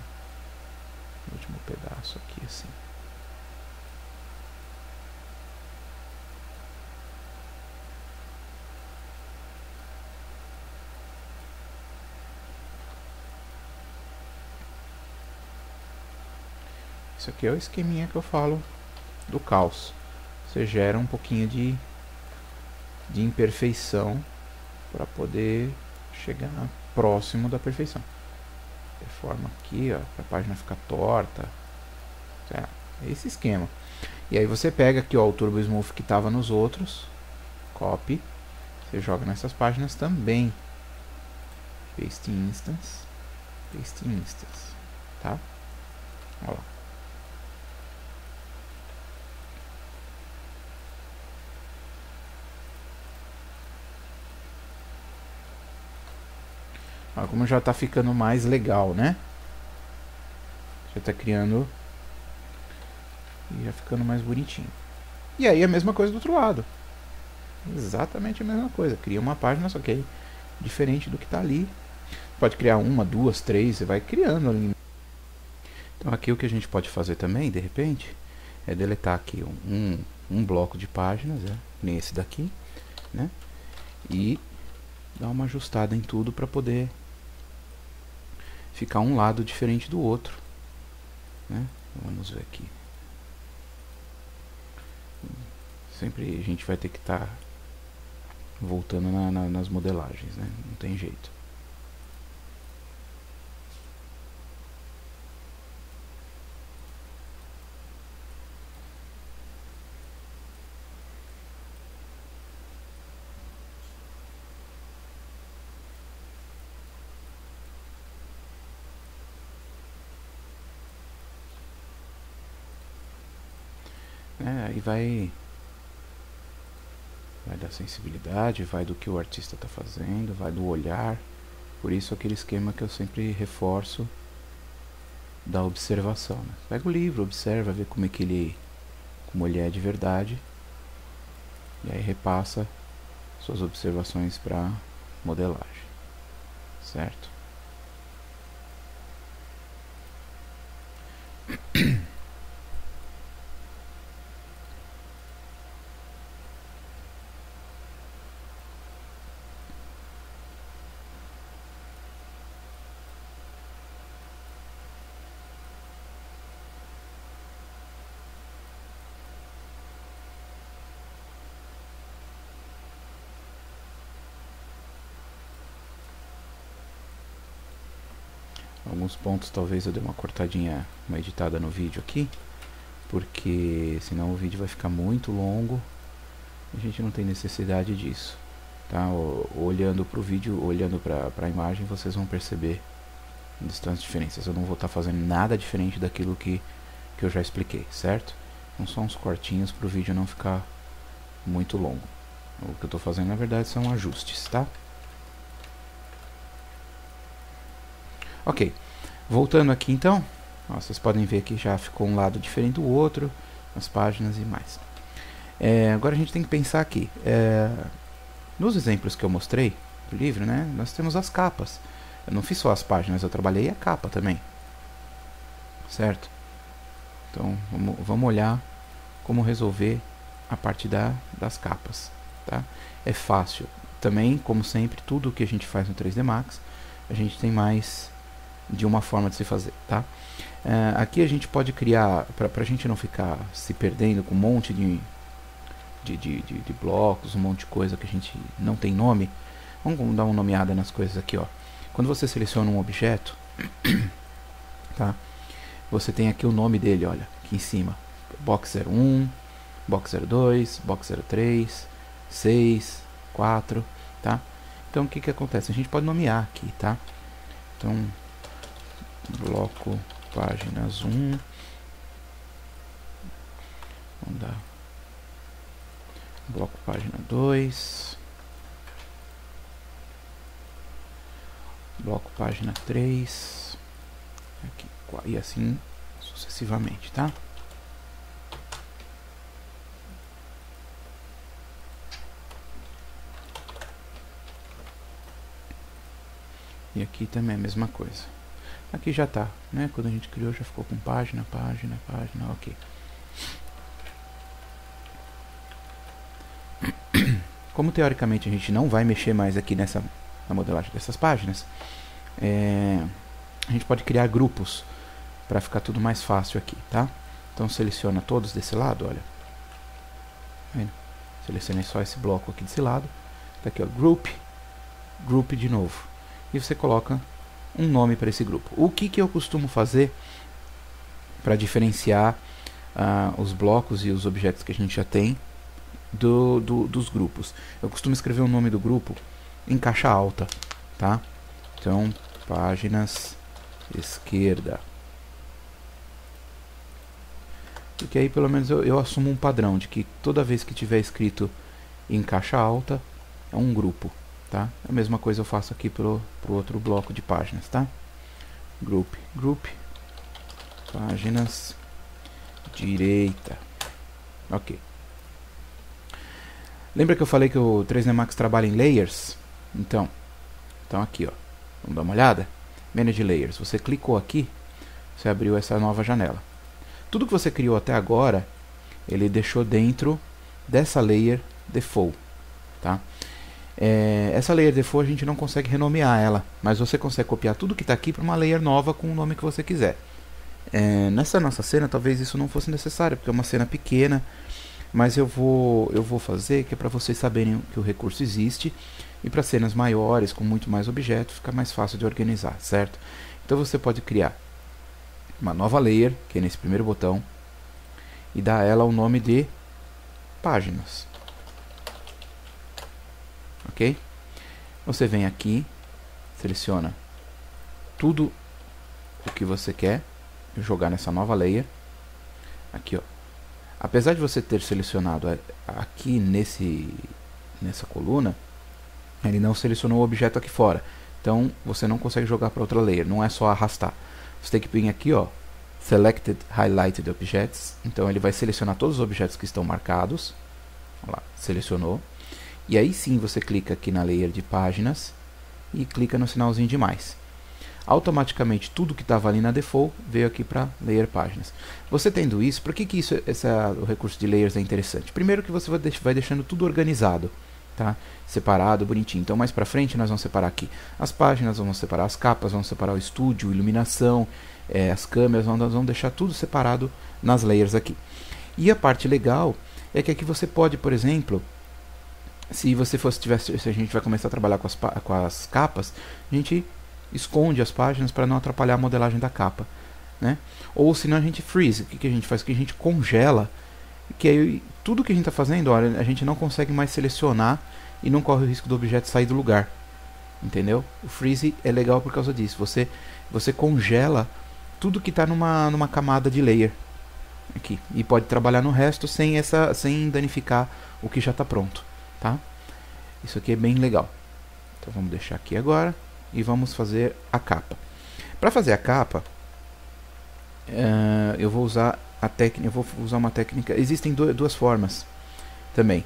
pedaço aqui, assim. Isso aqui é o esqueminha que eu falo do caos. Você gera um pouquinho de imperfeição para poder chegar próximo da perfeição. Reforma aqui, ó, para a página ficar torta. É esse esquema. E aí você pega aqui, ó, o Turbo Smooth que estava nos outros, copy, você joga nessas páginas também. Paste instance, tá? Olha lá. Olha como já está ficando mais legal, né? Já está criando e já ficando mais bonitinho. E aí a mesma coisa do outro lado. Exatamente a mesma coisa. Cria uma página, só que aí diferente do que está ali. Pode criar uma, duas, três, você vai criando ali. Então aqui o que a gente pode fazer também, de repente, é deletar aqui um bloco de páginas, nesse daqui, né? E dar uma ajustada em tudo para poder ficar um lado diferente do outro, né? Vamos ver aqui. Sempre a gente vai ter que estar voltando nas modelagens, né? Não tem jeito. né? Aí vai da sensibilidade, vai do que o artista está fazendo, vai do olhar. Por isso aquele esquema que eu sempre reforço da observação, né? Pega o livro, observa, vê como ele é de verdade, e aí repassa suas observações para modelagem, certo? Alguns pontos talvez eu dê uma cortadinha, uma editada no vídeo aqui, porque senão o vídeo vai ficar muito longo e a gente não tem necessidade disso, tá? Olhando para o vídeo, olhando para a imagem, vocês vão perceber distantes diferenças. Eu não vou estar fazendo nada diferente daquilo que eu já expliquei, certo? Então só uns cortinhos para o vídeo não ficar muito longo. O que eu estou fazendo na verdade são ajustes, tá? Ok, voltando aqui então, ó, vocês podem ver que já ficou um lado diferente do outro, as páginas e mais. Agora a gente tem que pensar aqui, nos exemplos que eu mostrei do livro, né, nós temos as capas. Eu não fiz só as páginas, eu trabalhei a capa também, certo? Então vamos olhar como resolver a parte das capas, tá? É fácil. Também, como sempre, tudo que a gente faz no 3D Max, a gente tem mais de uma forma de se fazer, tá? Aqui a gente pode criar, para a gente não ficar se perdendo com um monte de blocos, um monte de coisa que a gente não tem nome. Vamos dar uma nomeada nas coisas aqui, ó. Quando você seleciona um objeto, tá? Você tem aqui o nome dele, olha, aqui em cima. Box 01, Box 02, Box 03, 6, 4, tá? Então o que acontece? A gente pode nomear aqui, tá? Então, bloco páginas 1, vamos dar bloco página 2, bloco página 3, aqui, e assim sucessivamente, tá? E aqui também é a mesma coisa. Aqui já tá, né? Quando a gente criou já ficou com página, página, página, ok. Como teoricamente a gente não vai mexer mais aqui na modelagem dessas páginas, a gente pode criar grupos para ficar tudo mais fácil aqui, tá? Então seleciona todos desse lado, olha. Vendo? Selecionei só esse bloco aqui desse lado. Tá aqui, ó, group de novo. E você coloca um nome para esse grupo. O que eu costumo fazer para diferenciar os blocos e os objetos que a gente já tem dos grupos? Eu costumo escrever o nome do grupo em caixa alta, tá? Então, páginas esquerda. Porque aí pelo menos eu assumo um padrão de que toda vez que tiver escrito em caixa alta é um grupo, tá? A mesma coisa eu faço aqui pro outro bloco de páginas, tá? Group, páginas direita. Ok. Lembra que eu falei que o 3D Max trabalha em layers? Então aqui, ó, vamos dar uma olhada? Manage Layers. Você clicou aqui, você abriu essa nova janela. Tudo que você criou até agora, ele deixou dentro dessa layer default, tá? Essa layer default a gente não consegue renomear ela, mas você consegue copiar tudo que está aqui para uma layer nova com o nome que você quiser. Nessa nossa cena talvez isso não fosse necessário, porque é uma cena pequena, mas eu vou fazer que é para vocês saberem que o recurso existe, e para cenas maiores, com muito mais objetos, fica mais fácil de organizar, certo? Então você pode criar uma nova layer, que é nesse primeiro botão, e dar a ela o nome de páginas. Ok? Você vem aqui, seleciona tudo o que você quer jogar nessa nova layer. Aqui, ó, Apesar de você ter selecionado aqui nessa coluna, ele não selecionou o objeto aqui fora. Então você não consegue jogar para outra layer, não é só arrastar. Você tem que vir aqui, ó, Selected Highlighted Objects. Então ele vai selecionar todos os objetos que estão marcados. Olha lá, selecionou. E aí sim você clica aqui na layer de páginas e clica no sinalzinho de mais. Automaticamente tudo que estava ali na default veio aqui para layer páginas. Você tendo isso, por que o recurso de layers é interessante? Primeiro que você vai deixando tudo organizado, tá? Separado, bonitinho. Então mais para frente nós vamos separar aqui as páginas, vamos separar as capas, vamos separar o estúdio, iluminação, as câmeras, nós vamos deixar tudo separado nas layers aqui. E a parte legal é que aqui você pode, por exemplo, se a gente vai começar a trabalhar com as capas, a gente esconde as páginas para não atrapalhar a modelagem da capa, né? Ou senão a gente freeze. O que a gente faz? Que a gente congela, que aí tudo que a gente está fazendo, olha, a gente não consegue mais selecionar e não corre o risco do objeto sair do lugar, entendeu? O freeze é legal por causa disso. Você congela tudo que está numa camada de layer aqui e pode trabalhar no resto sem danificar o que já está pronto, tá? Isso aqui é bem legal. Então vamos deixar aqui agora e vamos fazer a capa. Para fazer a capa, eu vou usar uma técnica. Existem duas formas também.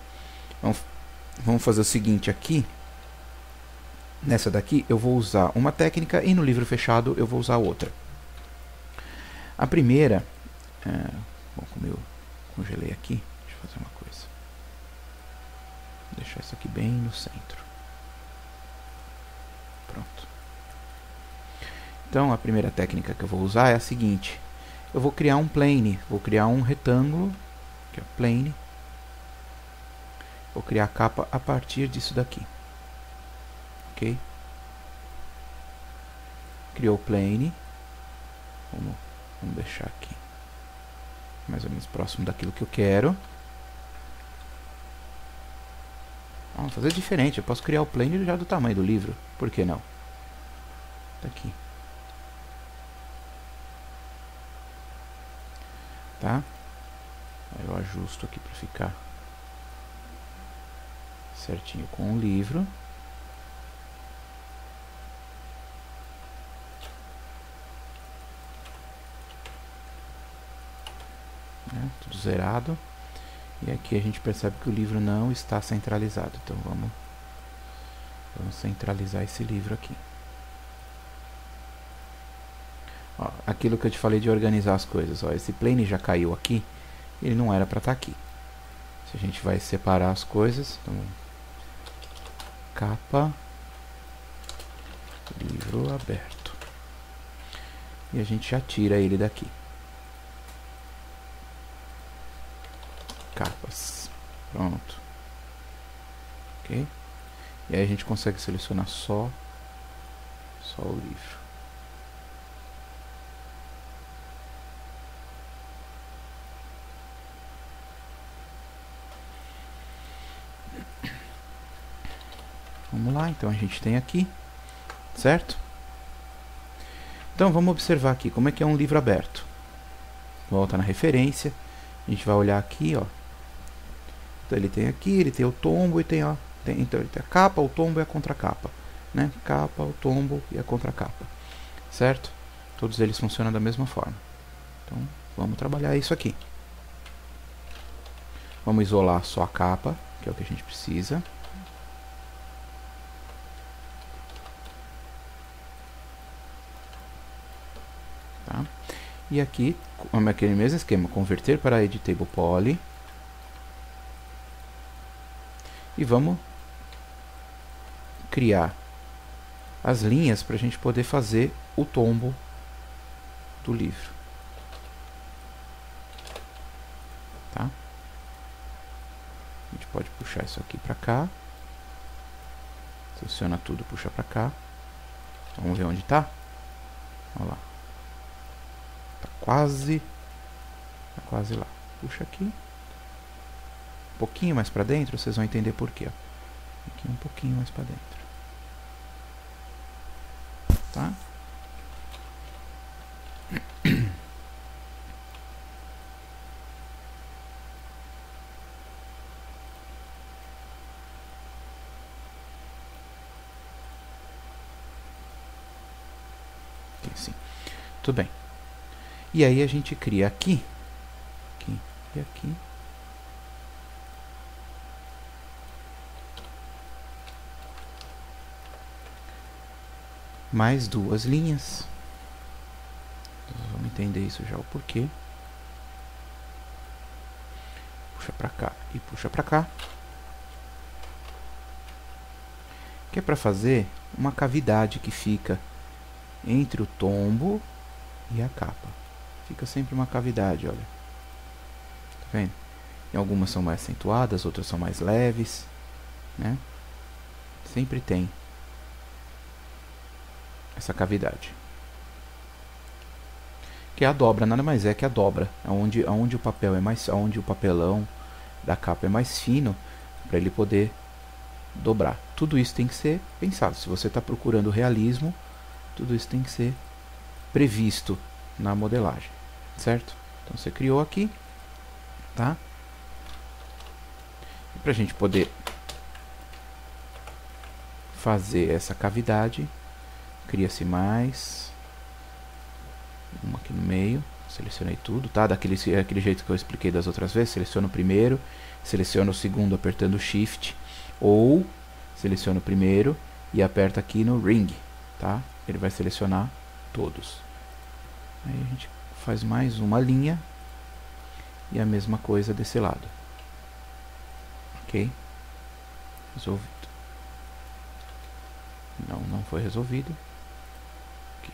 Vamos fazer o seguinte aqui. Nessa daqui eu vou usar uma técnica e no livro fechado eu vou usar outra. A primeira, bom, como eu congelei aqui, deixa eu fazer uma coisa. Vou deixar isso aqui bem no centro. Pronto. Então a primeira técnica que eu vou usar é a seguinte. Eu vou criar um plane, vou criar um retângulo, que é o plane. Vou criar a capa a partir disso daqui. Ok? Criou o plane. Vamos deixar aqui mais ou menos próximo daquilo que eu quero. Vamos fazer diferente. Eu posso criar o plane já do tamanho do livro. Por que não? Tá aqui. Tá? Aí eu ajusto aqui para ficar certinho com o livro. Tudo zerado. E aqui a gente percebe que o livro não está centralizado. Então vamos centralizar esse livro aqui. Ó, aquilo que eu te falei de organizar as coisas. Ó, esse plane já caiu aqui. Ele não era para estar aqui. Se a gente vai separar as coisas, então, capa, livro aberto. E a gente já tira ele daqui. Capas. Pronto. Ok? E aí a gente consegue selecionar só o livro. Vamos lá, então a gente tem aqui, certo? Então vamos observar aqui como é que é um livro aberto. Volta na referência, a gente vai olhar aqui, ó. Então ele tem aqui, ele tem o tombo e então ele tem a capa, o tombo e a contracapa, né? Capa, o tombo e a contracapa, certo? Todos eles funcionam da mesma forma. Então vamos trabalhar isso aqui. Vamos isolar só a capa, que é o que a gente precisa. Tá? E aqui, aquele mesmo esquema, converter para Editable Poly. E vamos criar as linhas para a gente poder fazer o tombo do livro. Tá? A gente pode puxar isso aqui para cá. Seleciona tudo, puxa para cá. Vamos ver onde está. Olha lá. Tá quase lá. Puxa aqui. Um pouquinho mais para dentro, vocês vão entender por quê. Aqui um pouquinho mais para dentro. Tá? sim. Tudo bem. E aí a gente cria aqui e aqui. Mais duas linhas. Vamos entender isso já o porquê. Puxa pra cá e puxa pra cá. Que é para fazer uma cavidade que fica entre o tombo e a capa. Fica sempre uma cavidade, olha. Tá vendo? E algumas são mais acentuadas, outras são mais leves, né? Sempre tem essa cavidade. Que é a dobra, nada mais é que a dobra, onde o papel é mais, onde o papelão da capa é mais fino, para ele poder dobrar. Tudo isso tem que ser pensado. Se você está procurando realismo, tudo isso tem que ser previsto na modelagem, certo? Então você criou aqui, tá? E para a gente poder fazer essa cavidade, cria-se mais uma aqui no meio. Selecionei tudo, tá? Daquele jeito que eu expliquei das outras vezes. Seleciono o primeiro, seleciono o segundo apertando Shift, ou seleciono o primeiro e aperta aqui no Ring, tá? Ele vai selecionar todos. Aí a gente faz mais uma linha e a mesma coisa desse lado. Ok? Resolvido. Não foi resolvido. Aqui.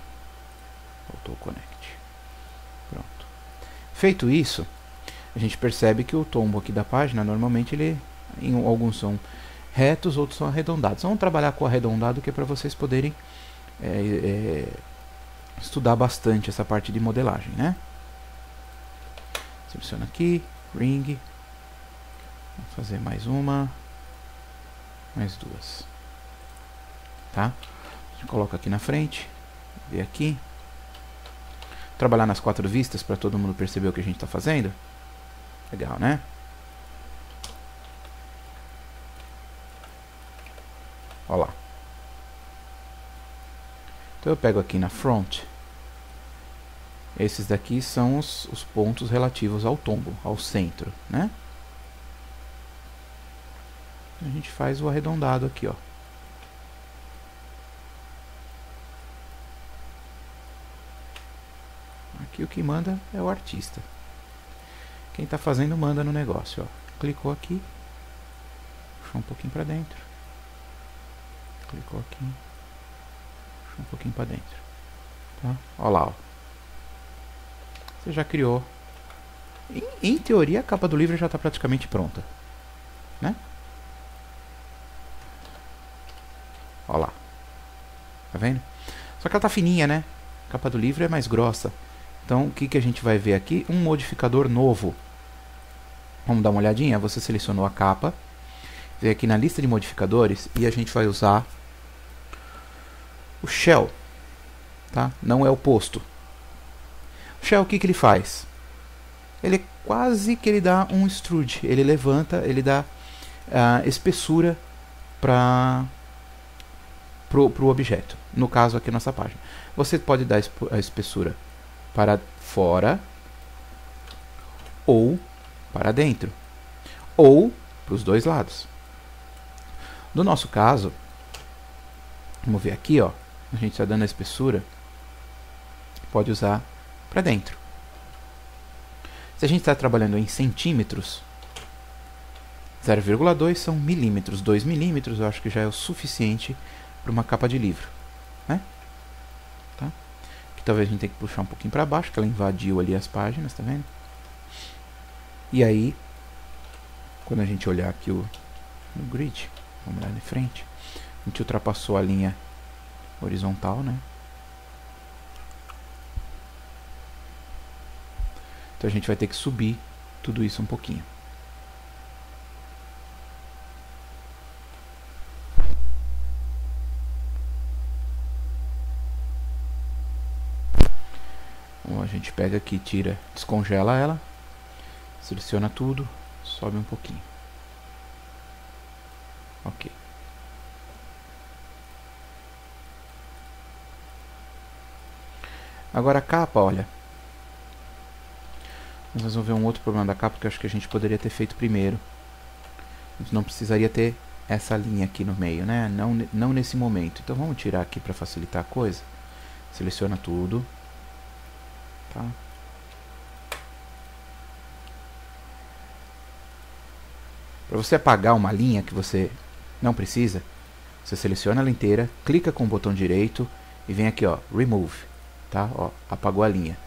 Faltou o Connect. Pronto. Feito isso, a gente percebe que o tombo aqui da página, normalmente alguns são retos, outros são arredondados. Vamos trabalhar com o arredondado, que é para vocês poderem estudar bastante essa parte de modelagem, né? Seleciona aqui, Ring. Vamos fazer mais uma, mais duas. Tá? A gente coloca aqui na frente, vê aqui. Trabalhar nas 4 vistas para todo mundo perceber o que a gente está fazendo. Legal, né? Olha lá. Então eu pego aqui na front. Esses daqui são os pontos relativos ao tombo, ao centro, né? A gente faz o arredondado aqui, ó. Aqui o que manda é o artista. Quem está fazendo manda no negócio, ó. Clicou aqui, puxou um pouquinho para dentro. Clicou aqui, puxou um pouquinho para dentro. Tá? Olha lá, ó. Você já criou. Em teoria, a capa do livro já está praticamente pronta, né? Olha lá. Tá vendo? Só que ela tá fininha, né? A capa do livro é mais grossa. Então, o que a gente vai ver aqui? Um modificador novo. Vamos dar uma olhadinha? Você selecionou a capa. Vem aqui na lista de modificadores e a gente vai usar o Shell. Tá? Não é o posto. O Shell, o que ele faz? Ele quase que ele dá um extrude. Ele levanta, ele dá espessura para o objeto. No caso aqui, nossa página. Você pode dar a espessura para fora ou para dentro, ou para os dois lados. No nosso caso, vamos ver aqui, ó, a gente está dando a espessura, pode usar para dentro. Se a gente está trabalhando em centímetros, 0,2 são milímetros, 2 milímetros eu acho que já é o suficiente para uma capa de livro, né? Tá? Aqui talvez a gente tenha que puxar um pouquinho para baixo, que ela invadiu ali as páginas, tá vendo? E aí, quando a gente olhar aqui no grid, vamos olhar de frente, a gente ultrapassou a linha horizontal, né? Então a gente vai ter que subir tudo isso um pouquinho. Então a gente pega aqui, tira, descongela ela, seleciona tudo, sobe um pouquinho. Ok. Agora a capa, olha. Vamos resolver um outro problema da capa que eu acho que a gente poderia ter feito primeiro. A gente não precisaria ter essa linha aqui no meio, né? Não nesse momento. Então vamos tirar aqui para facilitar a coisa. Seleciona tudo. Tá? Para você apagar uma linha que você não precisa, você seleciona ela inteira, clica com o botão direito e vem aqui, ó, Remove. Tá? Ó, apagou a linha.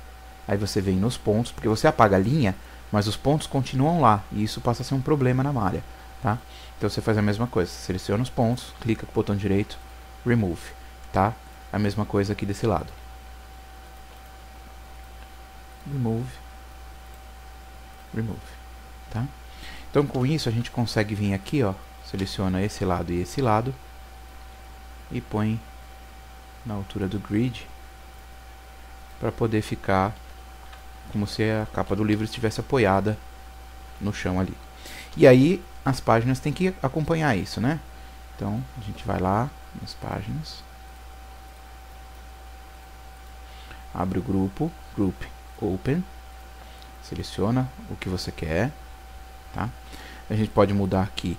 Aí você vem nos pontos, porque você apaga a linha, mas os pontos continuam lá, e isso passa a ser um problema na malha. Tá? Então você faz a mesma coisa, seleciona os pontos, clica com o botão direito, Remove. Tá? A mesma coisa aqui desse lado. Remove. Remove. Tá? Então com isso a gente consegue vir aqui, ó, seleciona esse lado e esse lado, e põe na altura do grid, para poder ficar como se a capa do livro estivesse apoiada no chão ali. E aí as páginas têm que acompanhar isso, né? Então a gente vai lá nas páginas, abre o grupo, Group Open, seleciona o que você quer, tá? A gente pode mudar aqui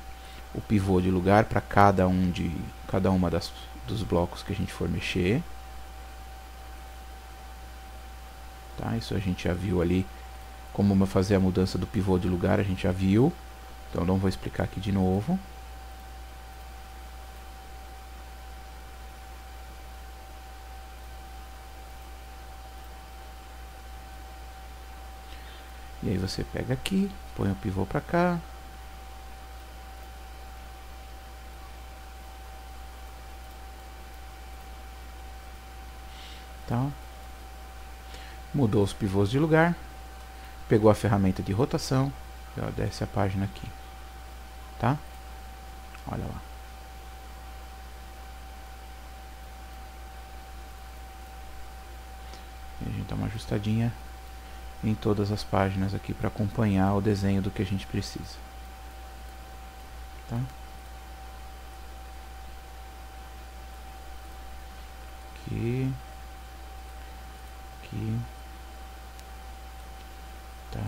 o pivô de lugar para cada uma dos blocos que a gente for mexer. Tá? Isso a gente já viu ali, como fazer a mudança do pivô de lugar, a gente já viu. Então não vou explicar aqui de novo. E aí você pega aqui, põe o pivô para cá. Tá? Mudou os pivôs de lugar, pegou a ferramenta de rotação e ó, desce a página aqui, tá? Olha lá. E a gente dá uma ajustadinha em todas as páginas aqui para acompanhar o desenho do que a gente precisa, tá? Aqui, aqui. Tá.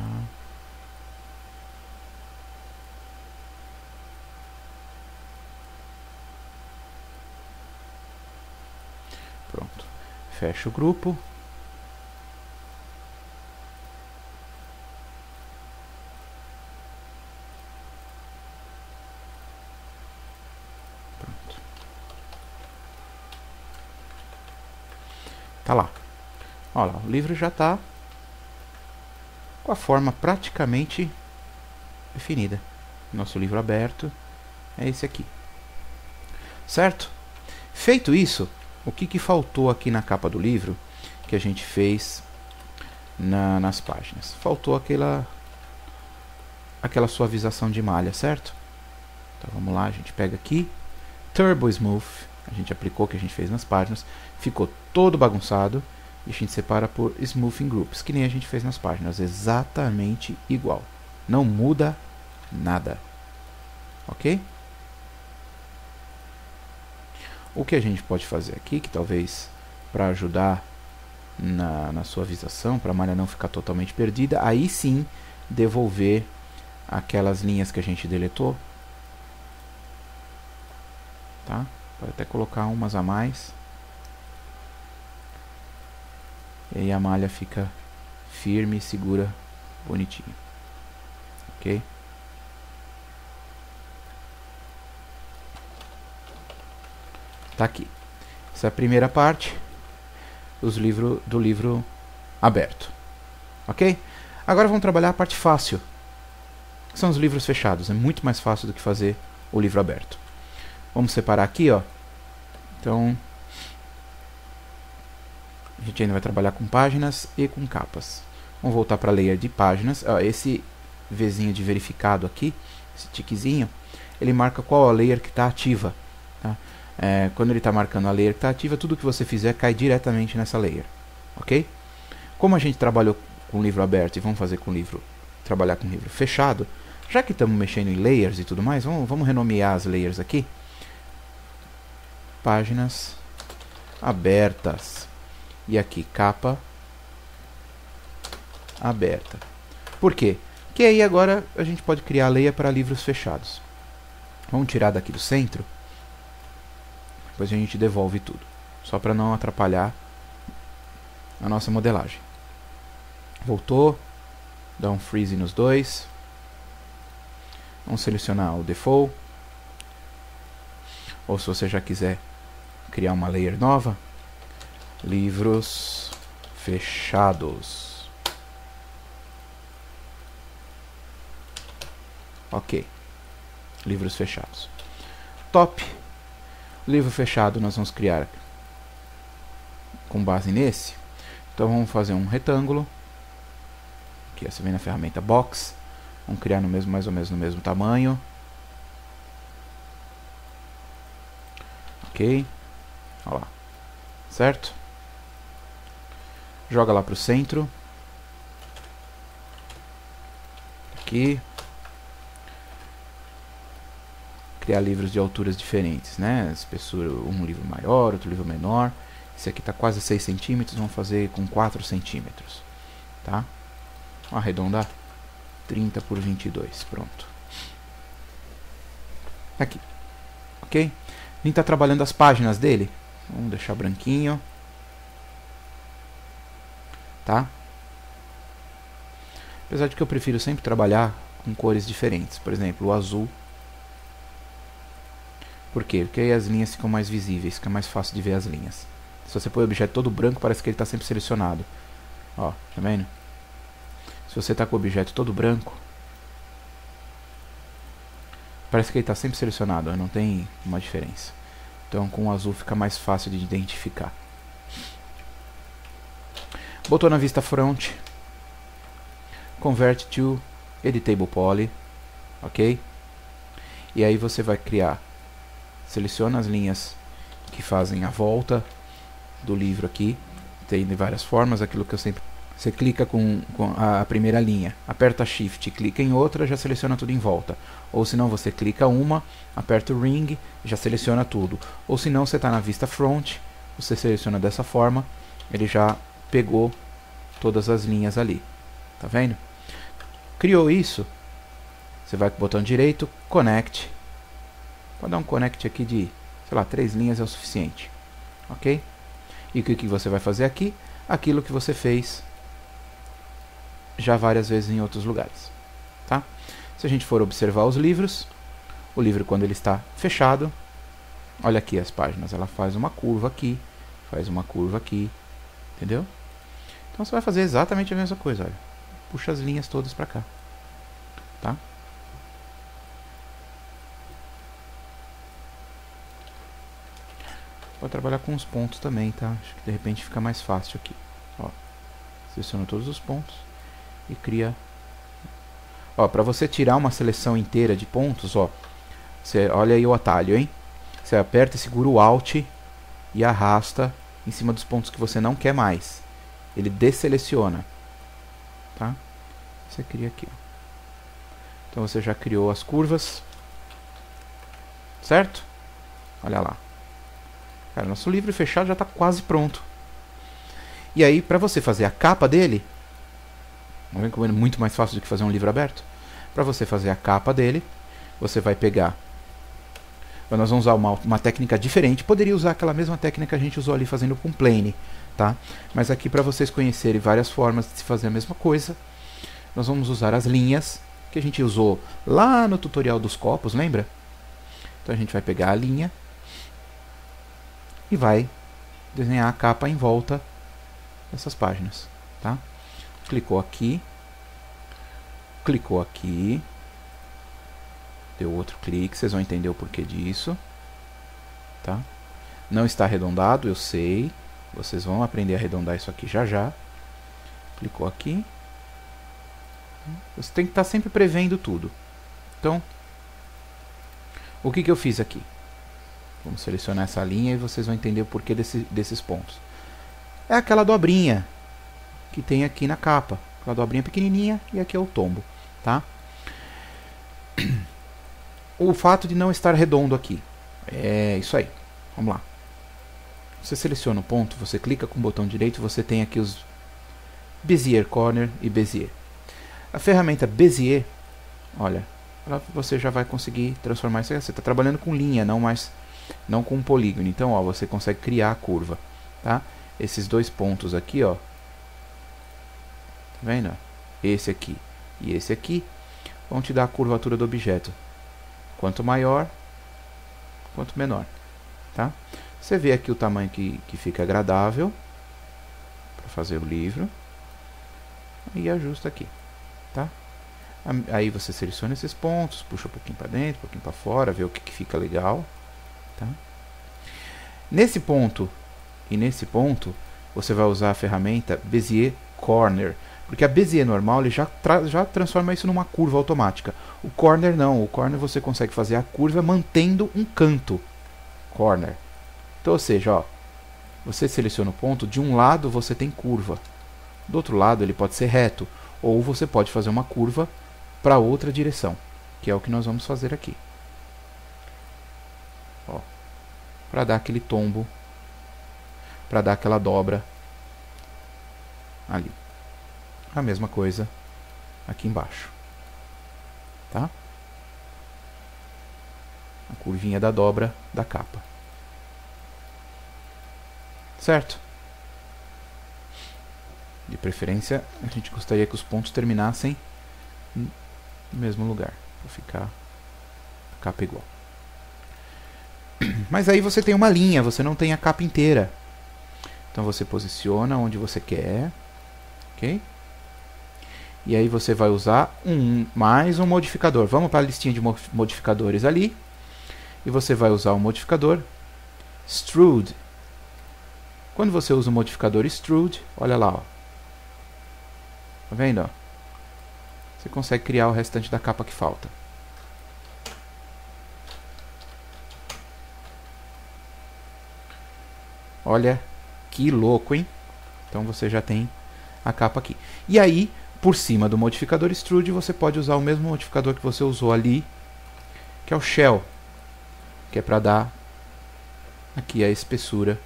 Pronto. Fecha o grupo. Pronto. Tá lá. Olha lá, o livro já está com a forma praticamente definida. Nosso livro aberto é esse aqui. Certo? Feito isso, o que faltou aqui na capa do livro que a gente fez nas páginas? Faltou aquela suavização de malha, certo? Então vamos lá, a gente pega aqui, Turbo Smooth, a gente aplicou o que a gente fez nas páginas, ficou todo bagunçado, e a gente separa por Smoothing Groups, que nem a gente fez nas páginas, exatamente igual, não muda nada, ok? O que a gente pode fazer aqui, que talvez para ajudar na suavização, para a malha não ficar totalmente perdida, aí sim devolver aquelas linhas que a gente deletou, tá? Pode até colocar umas a mais, e aí a malha fica firme e segura, bonitinho, ok? Tá aqui. Essa é a primeira parte do livro aberto, ok? Agora vamos trabalhar a parte fácil, que são os livros fechados. É muito mais fácil do que fazer o livro aberto. Vamos separar aqui, ó. Então a gente ainda vai trabalhar com páginas e com capas. Vamos voltar para a layer de páginas. Esse Vzinho de verificado aqui, esse tiquezinho, ele marca qual a layer que está ativa, tá? Quando ele está marcando a layer que está ativa, tudo que você fizer cai diretamente nessa layer, ok? Como a gente trabalhou com o livro aberto e vamos fazer trabalhar com o livro fechado, já que estamos mexendo em layers e tudo mais, vamos renomear as layers aqui. Páginas abertas. E aqui, capa aberta. Por quê? Porque aí agora a gente pode criar a leia para livros fechados. Vamos tirar daqui do centro. Depois a gente devolve tudo. Só para não atrapalhar a nossa modelagem. Voltou. Dá um freeze nos dois. Vamos selecionar o default. Ou se você já quiser criar uma layer nova. Livros fechados. Ok. Livros fechados. Top. Livro fechado nós vamos criar com base nesse. Então vamos fazer um retângulo. Aqui você vem na ferramenta Box. Vamos criar no mesmo, mais ou menos no mesmo tamanho. Ok. Olha lá. Certo? Joga lá para o centro. Aqui. Criar livros de alturas diferentes, né? Espessura, um livro maior, outro livro menor. Esse aqui está quase 6 centímetros, vamos fazer com 4 centímetros. Tá? Vamos arredondar. 30 por 22, pronto. Aqui. Ok? A gente está trabalhando as páginas dele. Vamos deixar branquinho. Tá? Apesar de que eu prefiro sempre trabalhar com cores diferentes. Por exemplo, o azul. Por quê? Porque aí as linhas ficam mais visíveis, fica mais fácil de ver as linhas. Se você põe o objeto todo branco, parece que ele está sempre selecionado. Ó, tá vendo? Se você está com o objeto todo branco, parece que ele está sempre selecionado, não tem uma diferença. Então com o azul fica mais fácil de identificar. Botou na vista front. Convert to Editable Poly. Ok? E aí você vai criar. Seleciona as linhas que fazem a volta do livro aqui. Tem de várias formas, aquilo que eu sempre... Você clica com a primeira linha, aperta Shift, clica em outra, já seleciona tudo em volta. Ou se não, você clica uma, aperta o Ring, já seleciona tudo. Ou se não, você está na vista front, você seleciona dessa forma, ele já pegou todas as linhas ali. Tá vendo? Criou isso, você vai com o botão direito, Connect. Pode dar um connect aqui de, sei lá, 3 linhas é o suficiente. Ok? E o que você vai fazer aqui? Aquilo que você fez já várias vezes em outros lugares. Tá? Se a gente for observar os livros, o livro quando ele está fechado, olha aqui as páginas, ela faz uma curva aqui, faz uma curva aqui, entendeu? Então você vai fazer exatamente a mesma coisa, olha. Puxa as linhas todas para cá. Tá? Pode trabalhar com os pontos também, tá? Acho que de repente fica mais fácil aqui. Ó, seleciona todos os pontos e cria. Ó, para você tirar uma seleção inteira de pontos, ó, você olha aí o atalho, hein? Você aperta e segura o Alt e arrasta em cima dos pontos que você não quer mais. Ele desseleciona, tá? Você cria aqui, ó. Então você já criou as curvas, certo? Olha lá. Cara, nosso livro fechado já está quase pronto. E aí, para você fazer a capa dele, não vem como é muito mais fácil do que fazer um livro aberto? Para você fazer a capa dele, você vai pegar... Nós vamos usar uma técnica diferente. Poderia usar aquela mesma técnica que a gente usou ali fazendo com plane, tá? Mas aqui, para vocês conhecerem várias formas de se fazer a mesma coisa, nós vamos usar as linhas que a gente usou lá no tutorial dos copos, lembra? Então a gente vai pegar a linha e vai desenhar a capa em volta dessas páginas, tá? Clicou aqui, deu outro clique, vocês vão entender o porquê disso, tá? Não está arredondado, eu sei, vocês vão aprender a arredondar isso aqui já já. Clicou aqui, você tem que estar sempre prevendo tudo. Então, o que eu fiz aqui? Vamos selecionar essa linha e vocês vão entender o porquê desses pontos. É aquela dobrinha que tem aqui na capa. Aquela dobrinha pequenininha e aqui é o tombo, tá? O fato de não estar redondo aqui. É isso aí. Vamos lá. Você seleciona o ponto, você clica com o botão direito, você tem aqui Bezier Corner e Bezier. A ferramenta Bezier, olha, você já vai conseguir transformar isso. Você está trabalhando com linha, não com um polígono. Então, ó, você consegue criar a curva, tá? Esses dois pontos aqui, ó, tá vendo? Esse aqui e esse aqui vão te dar a curvatura do objeto. Quanto maior, quanto menor, tá? Você vê aqui o tamanho que fica agradável para fazer o livro e ajusta aqui, tá? Aí você seleciona esses pontos, puxa um pouquinho para dentro, um pouquinho para fora, vê o que fica legal, tá? Nesse ponto e nesse ponto, você vai usar a ferramenta Bezier Corner, porque a Bezier normal ele já transforma isso numa curva automática. O Corner não, o Corner você consegue fazer a curva mantendo um canto. Corner. Então, ou seja, ó, você seleciona o ponto, de um lado você tem curva, do outro lado ele pode ser reto, ou você pode fazer uma curva para outra direção, que é o que nós vamos fazer aqui. Para dar aquele tombo, para dar aquela dobra ali. A mesma coisa aqui embaixo, tá? A curvinha da dobra da capa, certo? De preferência, a gente gostaria que os pontos terminassem no mesmo lugar, para ficar a capa igual. Mas aí você tem uma linha, você não tem a capa inteira. Então você posiciona onde você quer, ok? E aí você vai usar mais um modificador. Vamos para a listinha de modificadores ali. E você vai usar o modificador Extrude. Quando você usa o modificador Extrude, olha lá, ó. Tá vendo? Ó? Você consegue criar o restante da capa que falta. Olha que louco, hein? Então você já tem a capa aqui. E aí, por cima do modificador Extrude, você pode usar o mesmo modificador que você usou ali, que é o Shell, que é para dar aqui a espessura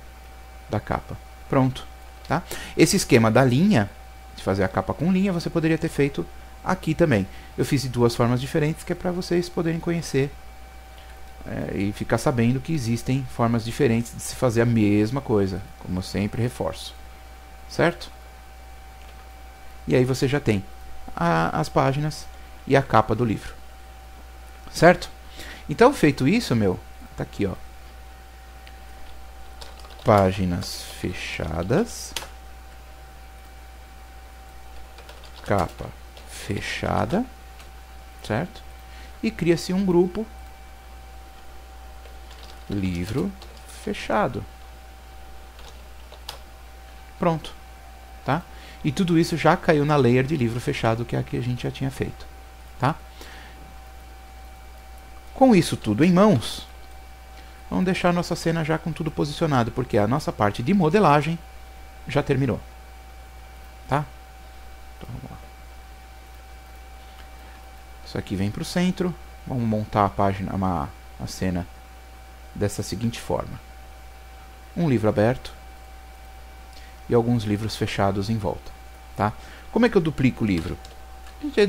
da capa. Pronto, tá? Esse esquema da linha, de fazer a capa com linha, você poderia ter feito aqui também. Eu fiz de duas formas diferentes, que é para vocês poderem conhecer e ficar sabendo que existem formas diferentes de se fazer a mesma coisa, como eu sempre reforço, certo? E aí você já tem as páginas e a capa do livro, certo? Então, feito isso, tá aqui, ó, páginas fechadas, capa fechada, certo? E cria-se um grupo livro fechado. Pronto, tá? E tudo isso já caiu na layer de livro fechado, que é a que a gente já tinha feito, tá? Com isso tudo em mãos, vamos deixar nossa cena já com tudo posicionado, porque a nossa parte de modelagem já terminou, tá? Então, vamos lá. Isso aqui vem para o centro. Vamos montar a página, a cena dessa seguinte forma: um livro aberto e alguns livros fechados em volta, tá? Como é que eu duplico o livro?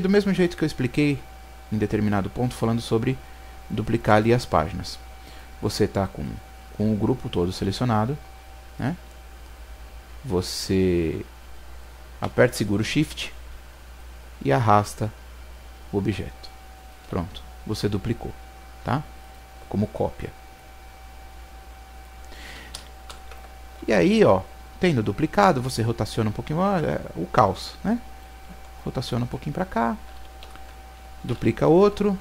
Do mesmo jeito que eu expliquei em determinado ponto, falando sobre duplicar ali as páginas. Você está com o grupo todo selecionado, né? Você aperta e segura o Shift e arrasta o objeto. Pronto, você duplicou, tá? Como cópia. E aí, ó, tendo duplicado, você rotaciona um pouquinho, o caos, né? Rotaciona um pouquinho para cá, duplica outro.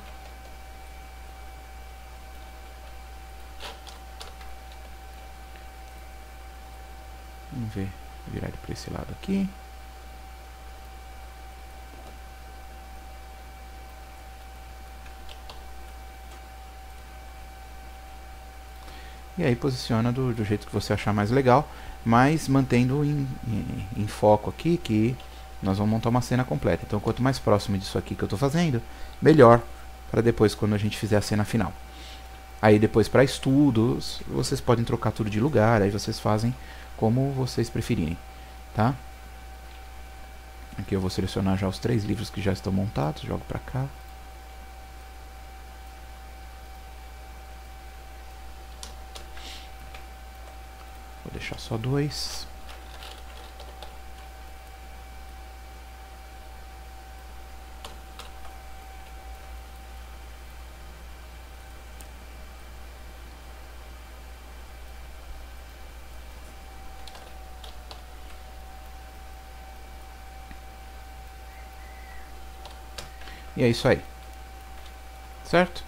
Vamos ver, virar ele para esse lado aqui. E aí posiciona do jeito que você achar mais legal, mas mantendo em foco aqui que nós vamos montar uma cena completa. Então, quanto mais próximo disso aqui que eu estou fazendo, melhor para depois quando a gente fizer a cena final. Aí depois para estudos, vocês podem trocar tudo de lugar, aí vocês fazem como vocês preferirem, tá? Aqui eu vou selecionar já os 3 livros que já estão montados, jogo para cá. Vou deixar só 2. E é isso aí. Certo?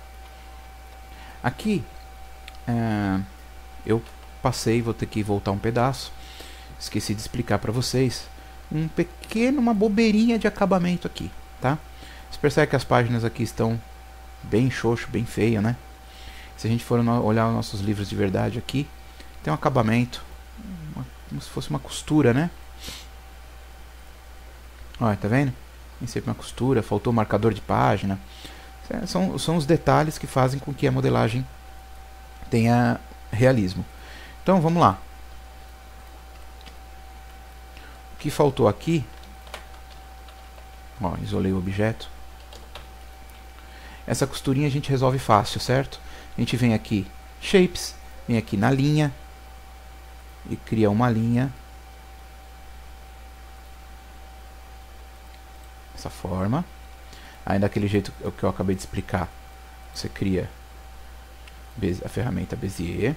Aqui eu passei, vou ter que voltar um pedaço. Esqueci de explicar para vocês uma bobeirinha de acabamento aqui, tá? Você percebe que as páginas aqui estão bem xoxo, bem feio, né? Se a gente for olhar os nossos livros de verdade aqui, tem um acabamento, como se fosse uma costura, né? Olha, tá vendo? Tem sempre uma costura, faltou um marcador de página. São os detalhes que fazem com que a modelagem tenha realismo. Então vamos lá. O que faltou aqui, ó, isolei o objeto. Essa costurinha a gente resolve fácil, certo? A gente vem aqui, Shapes, vem aqui na linha e cria uma linha dessa forma. Aí daquele jeito que eu acabei de explicar, você cria a ferramenta Bezier,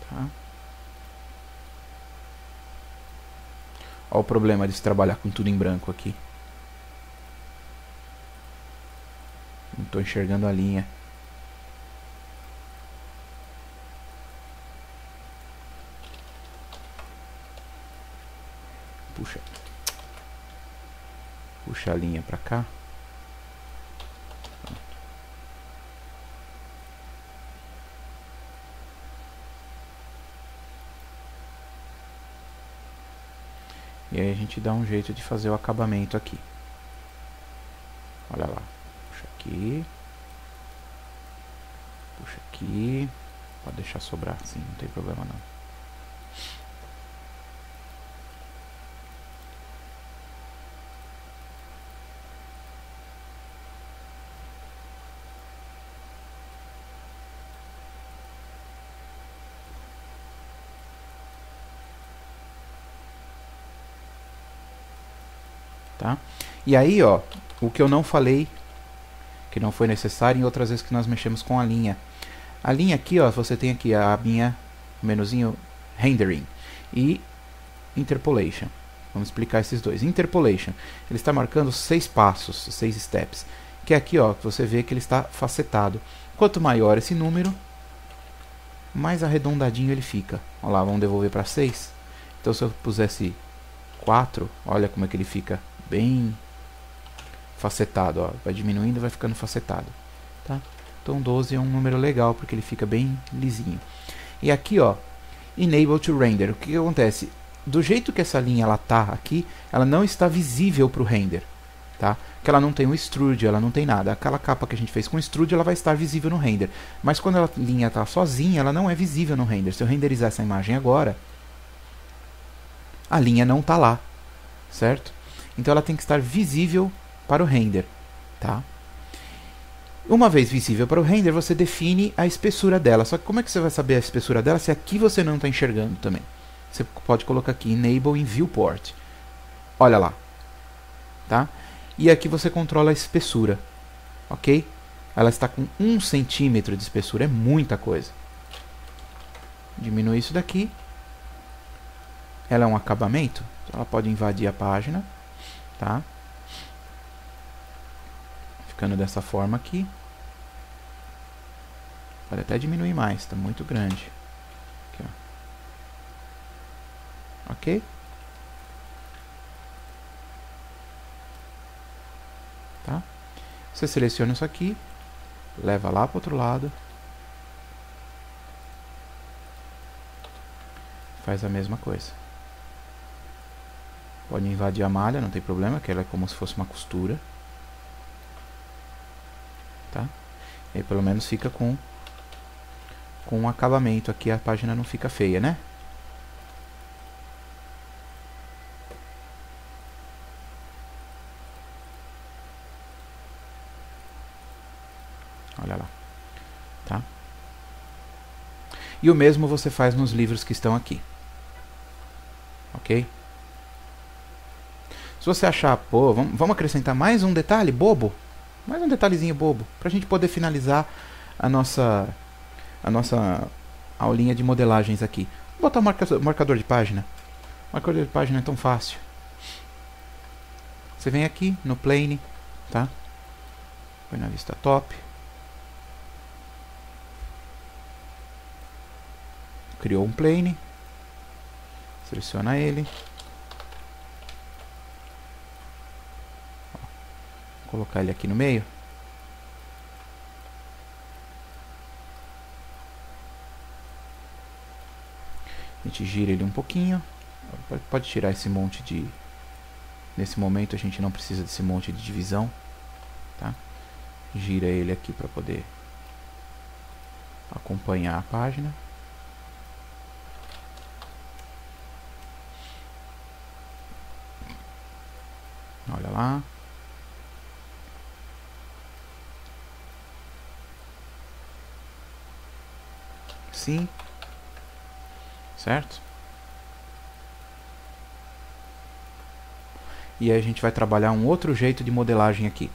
tá? Olha o problema de se trabalhar com tudo em branco aqui. Não estou enxergando a linha. Puxa a linha para cá. Pronto. E aí a gente dá um jeito de fazer o acabamento aqui. Olha lá. Puxa aqui. Puxa aqui. Pode deixar sobrar assim, não tem problema não. Tá? E aí, ó, o que eu não falei, que não foi necessário, em outras vezes que nós mexemos com a linha. A linha aqui, ó, você tem aqui a abinha, o menuzinho Rendering e Interpolation. Vamos explicar esses dois. Interpolation, ele está marcando 6 passos, 6 steps. Que é aqui, ó, que você vê que ele está facetado. Quanto maior esse número, mais arredondadinho ele fica. Olha lá, vamos devolver para 6. Então se eu pusesse 4, olha como é que ele fica bem facetado, ó. Vai diminuindo e vai ficando facetado, tá? Então 12 é um número legal porque ele fica bem lisinho. E aqui, ó, Enable to Render. O que acontece? Do jeito que essa linha ela tá aqui, ela não está visível para o render, tá? Que ela não tem um extrude, ela não tem nada. Aquela capa que a gente fez com extrude, ela vai estar visível no render. Mas quando a linha está sozinha, ela não é visível no render. Se eu renderizar essa imagem agora, a linha não está lá, certo? Então ela tem que estar visível para o render, tá? Uma vez visível para o render, você define a espessura dela. Só que como é que você vai saber a espessura dela se aqui você não está enxergando também? Você pode colocar aqui Enable in Viewport. Olha lá, tá? E aqui você controla a espessura, ok? Ela está com 1 centímetro de espessura, é muita coisa. Diminui isso daqui. Ela é um acabamento, ela pode invadir a página, tá? Ficando dessa forma aqui. Pode até diminuir mais, está muito grande. Aqui, ó. Ok? Tá? Você seleciona isso aqui, leva lá para o outro lado. Faz a mesma coisa. Pode invadir a malha, não tem problema, que ela é como se fosse uma costura. Tá? E aí pelo menos fica com um acabamento aqui, a página não fica feia, né? E o mesmo você faz nos livros que estão aqui. Ok? Se você achar, pô, vamos acrescentar mais um detalhe bobo, mais um detalhezinho bobo, para a gente poder finalizar a nossa aulinha de modelagens aqui. Vou botar o marcador de página. O marcador de página é tão fácil. Você vem aqui no plane, tá? Põe na vista top. Criou um plane. Seleciona ele. Vou colocar ele aqui no meio. A gente gira ele um pouquinho. Pode tirar esse monte de... Nesse momento a gente não precisa desse monte de divisão, tá? Gira ele aqui para poder acompanhar a página. Olha lá. Sim. Certo? E aí a gente vai trabalhar um outro jeito de modelagem aqui.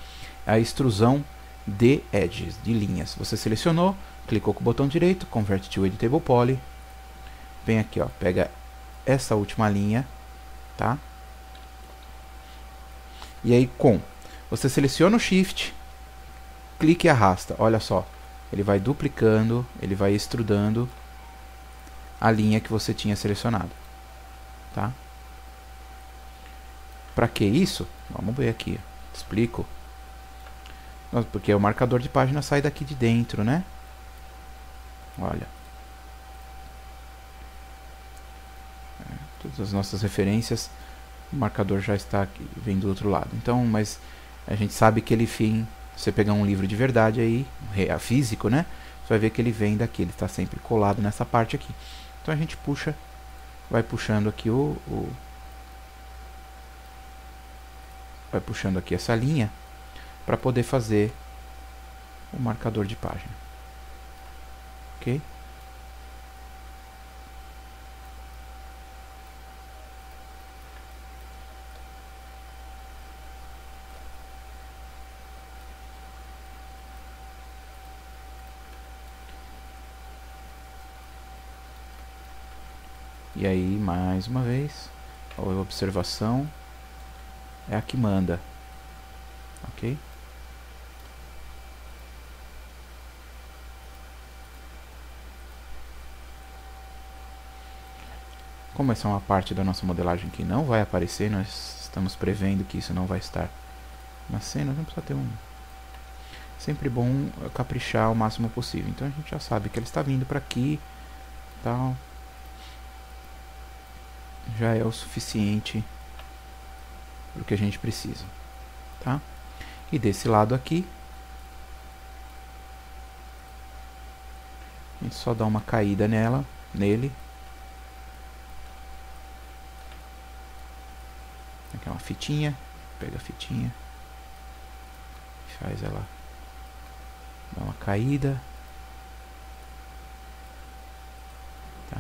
A extrusão de edges, de linhas. Você selecionou, clicou com o botão direito, Convert to Editable Poly. Vem aqui, ó, pega essa última linha, tá? E aí você seleciona o Shift, clique e arrasta. Olha só, ele vai duplicando, ele vai extrudando a linha que você tinha selecionado, tá? Para que isso? Vamos ver aqui, explico. Porque o marcador de página sai daqui de dentro, né? Olha. Todas as nossas referências, o marcador já está aqui, vem do outro lado. Então, mas a gente sabe que ele vem, você pegar um livro de verdade aí, físico, né? Você vai ver que ele vem daqui, ele está sempre colado nessa parte aqui. Então a gente puxa, vai puxando aqui vai puxando aqui essa linha para poder fazer o marcador de página. Ok? E aí, mais uma vez, a observação é a que manda, ok? Como essa é uma parte da nossa modelagem que não vai aparecer, nós estamos prevendo que isso não vai estar na cena, não precisa ter sempre bom caprichar o máximo possível. Então a gente já sabe que ele está vindo para aqui, tal. Já é o suficiente para o que a gente precisa, tá? E desse lado aqui a gente só dá uma caída nele. Aqui é uma fitinha, pega a fitinha, faz ela dar uma caída, tá?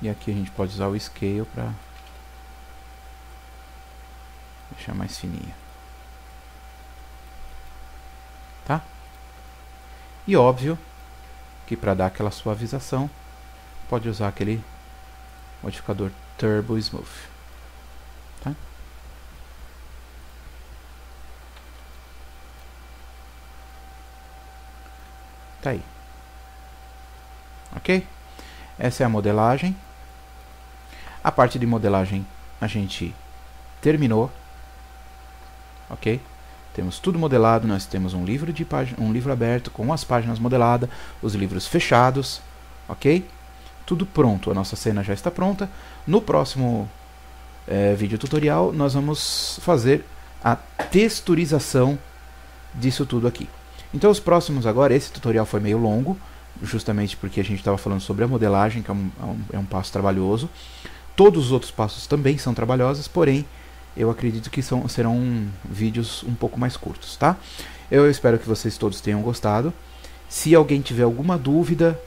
E aqui a gente pode usar o Scale para deixar mais fininha, tá? E óbvio que para dar aquela suavização pode usar aquele modificador Turbo Smooth, tá? Tá aí, ok? Essa é a modelagem. A parte de modelagem a gente terminou, ok? Temos tudo modelado, nós temos um livro aberto com as páginas modeladas, os livros fechados, ok? tudo pronto, a nossa cena já está pronta. No próximo vídeo tutorial nós vamos fazer a texturização disso tudo aqui. Então os próximos agora, esse tutorial foi meio longo, justamente porque a gente estava falando sobre a modelagem, que é um passo trabalhoso. Todos os outros passos também são trabalhosos, porém eu acredito que serão vídeos um pouco mais curtos, tá? Eu espero que vocês todos tenham gostado. Se alguém tiver alguma dúvida,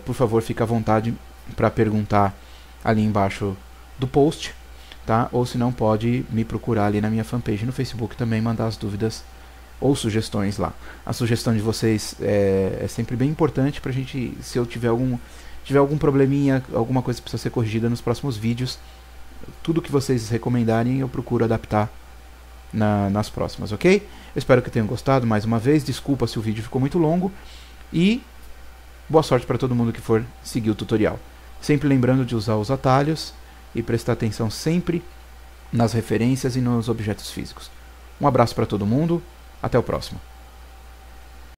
por favor, fique à vontade para perguntar ali embaixo do post, tá? Ou se não, pode me procurar ali na minha fanpage no Facebook também, mandar as dúvidas ou sugestões lá. A sugestão de vocês é sempre bem importante pra gente, se eu tiver algum probleminha, alguma coisa que precisa ser corrigida nos próximos vídeos, tudo que vocês recomendarem eu procuro adaptar nas próximas, ok? Eu espero que tenham gostado mais uma vez, desculpa se o vídeo ficou muito longo, e boa sorte para todo mundo que for seguir o tutorial. Sempre lembrando de usar os atalhos e prestar atenção sempre nas referências e nos objetos físicos. Um abraço para todo mundo, até o próximo.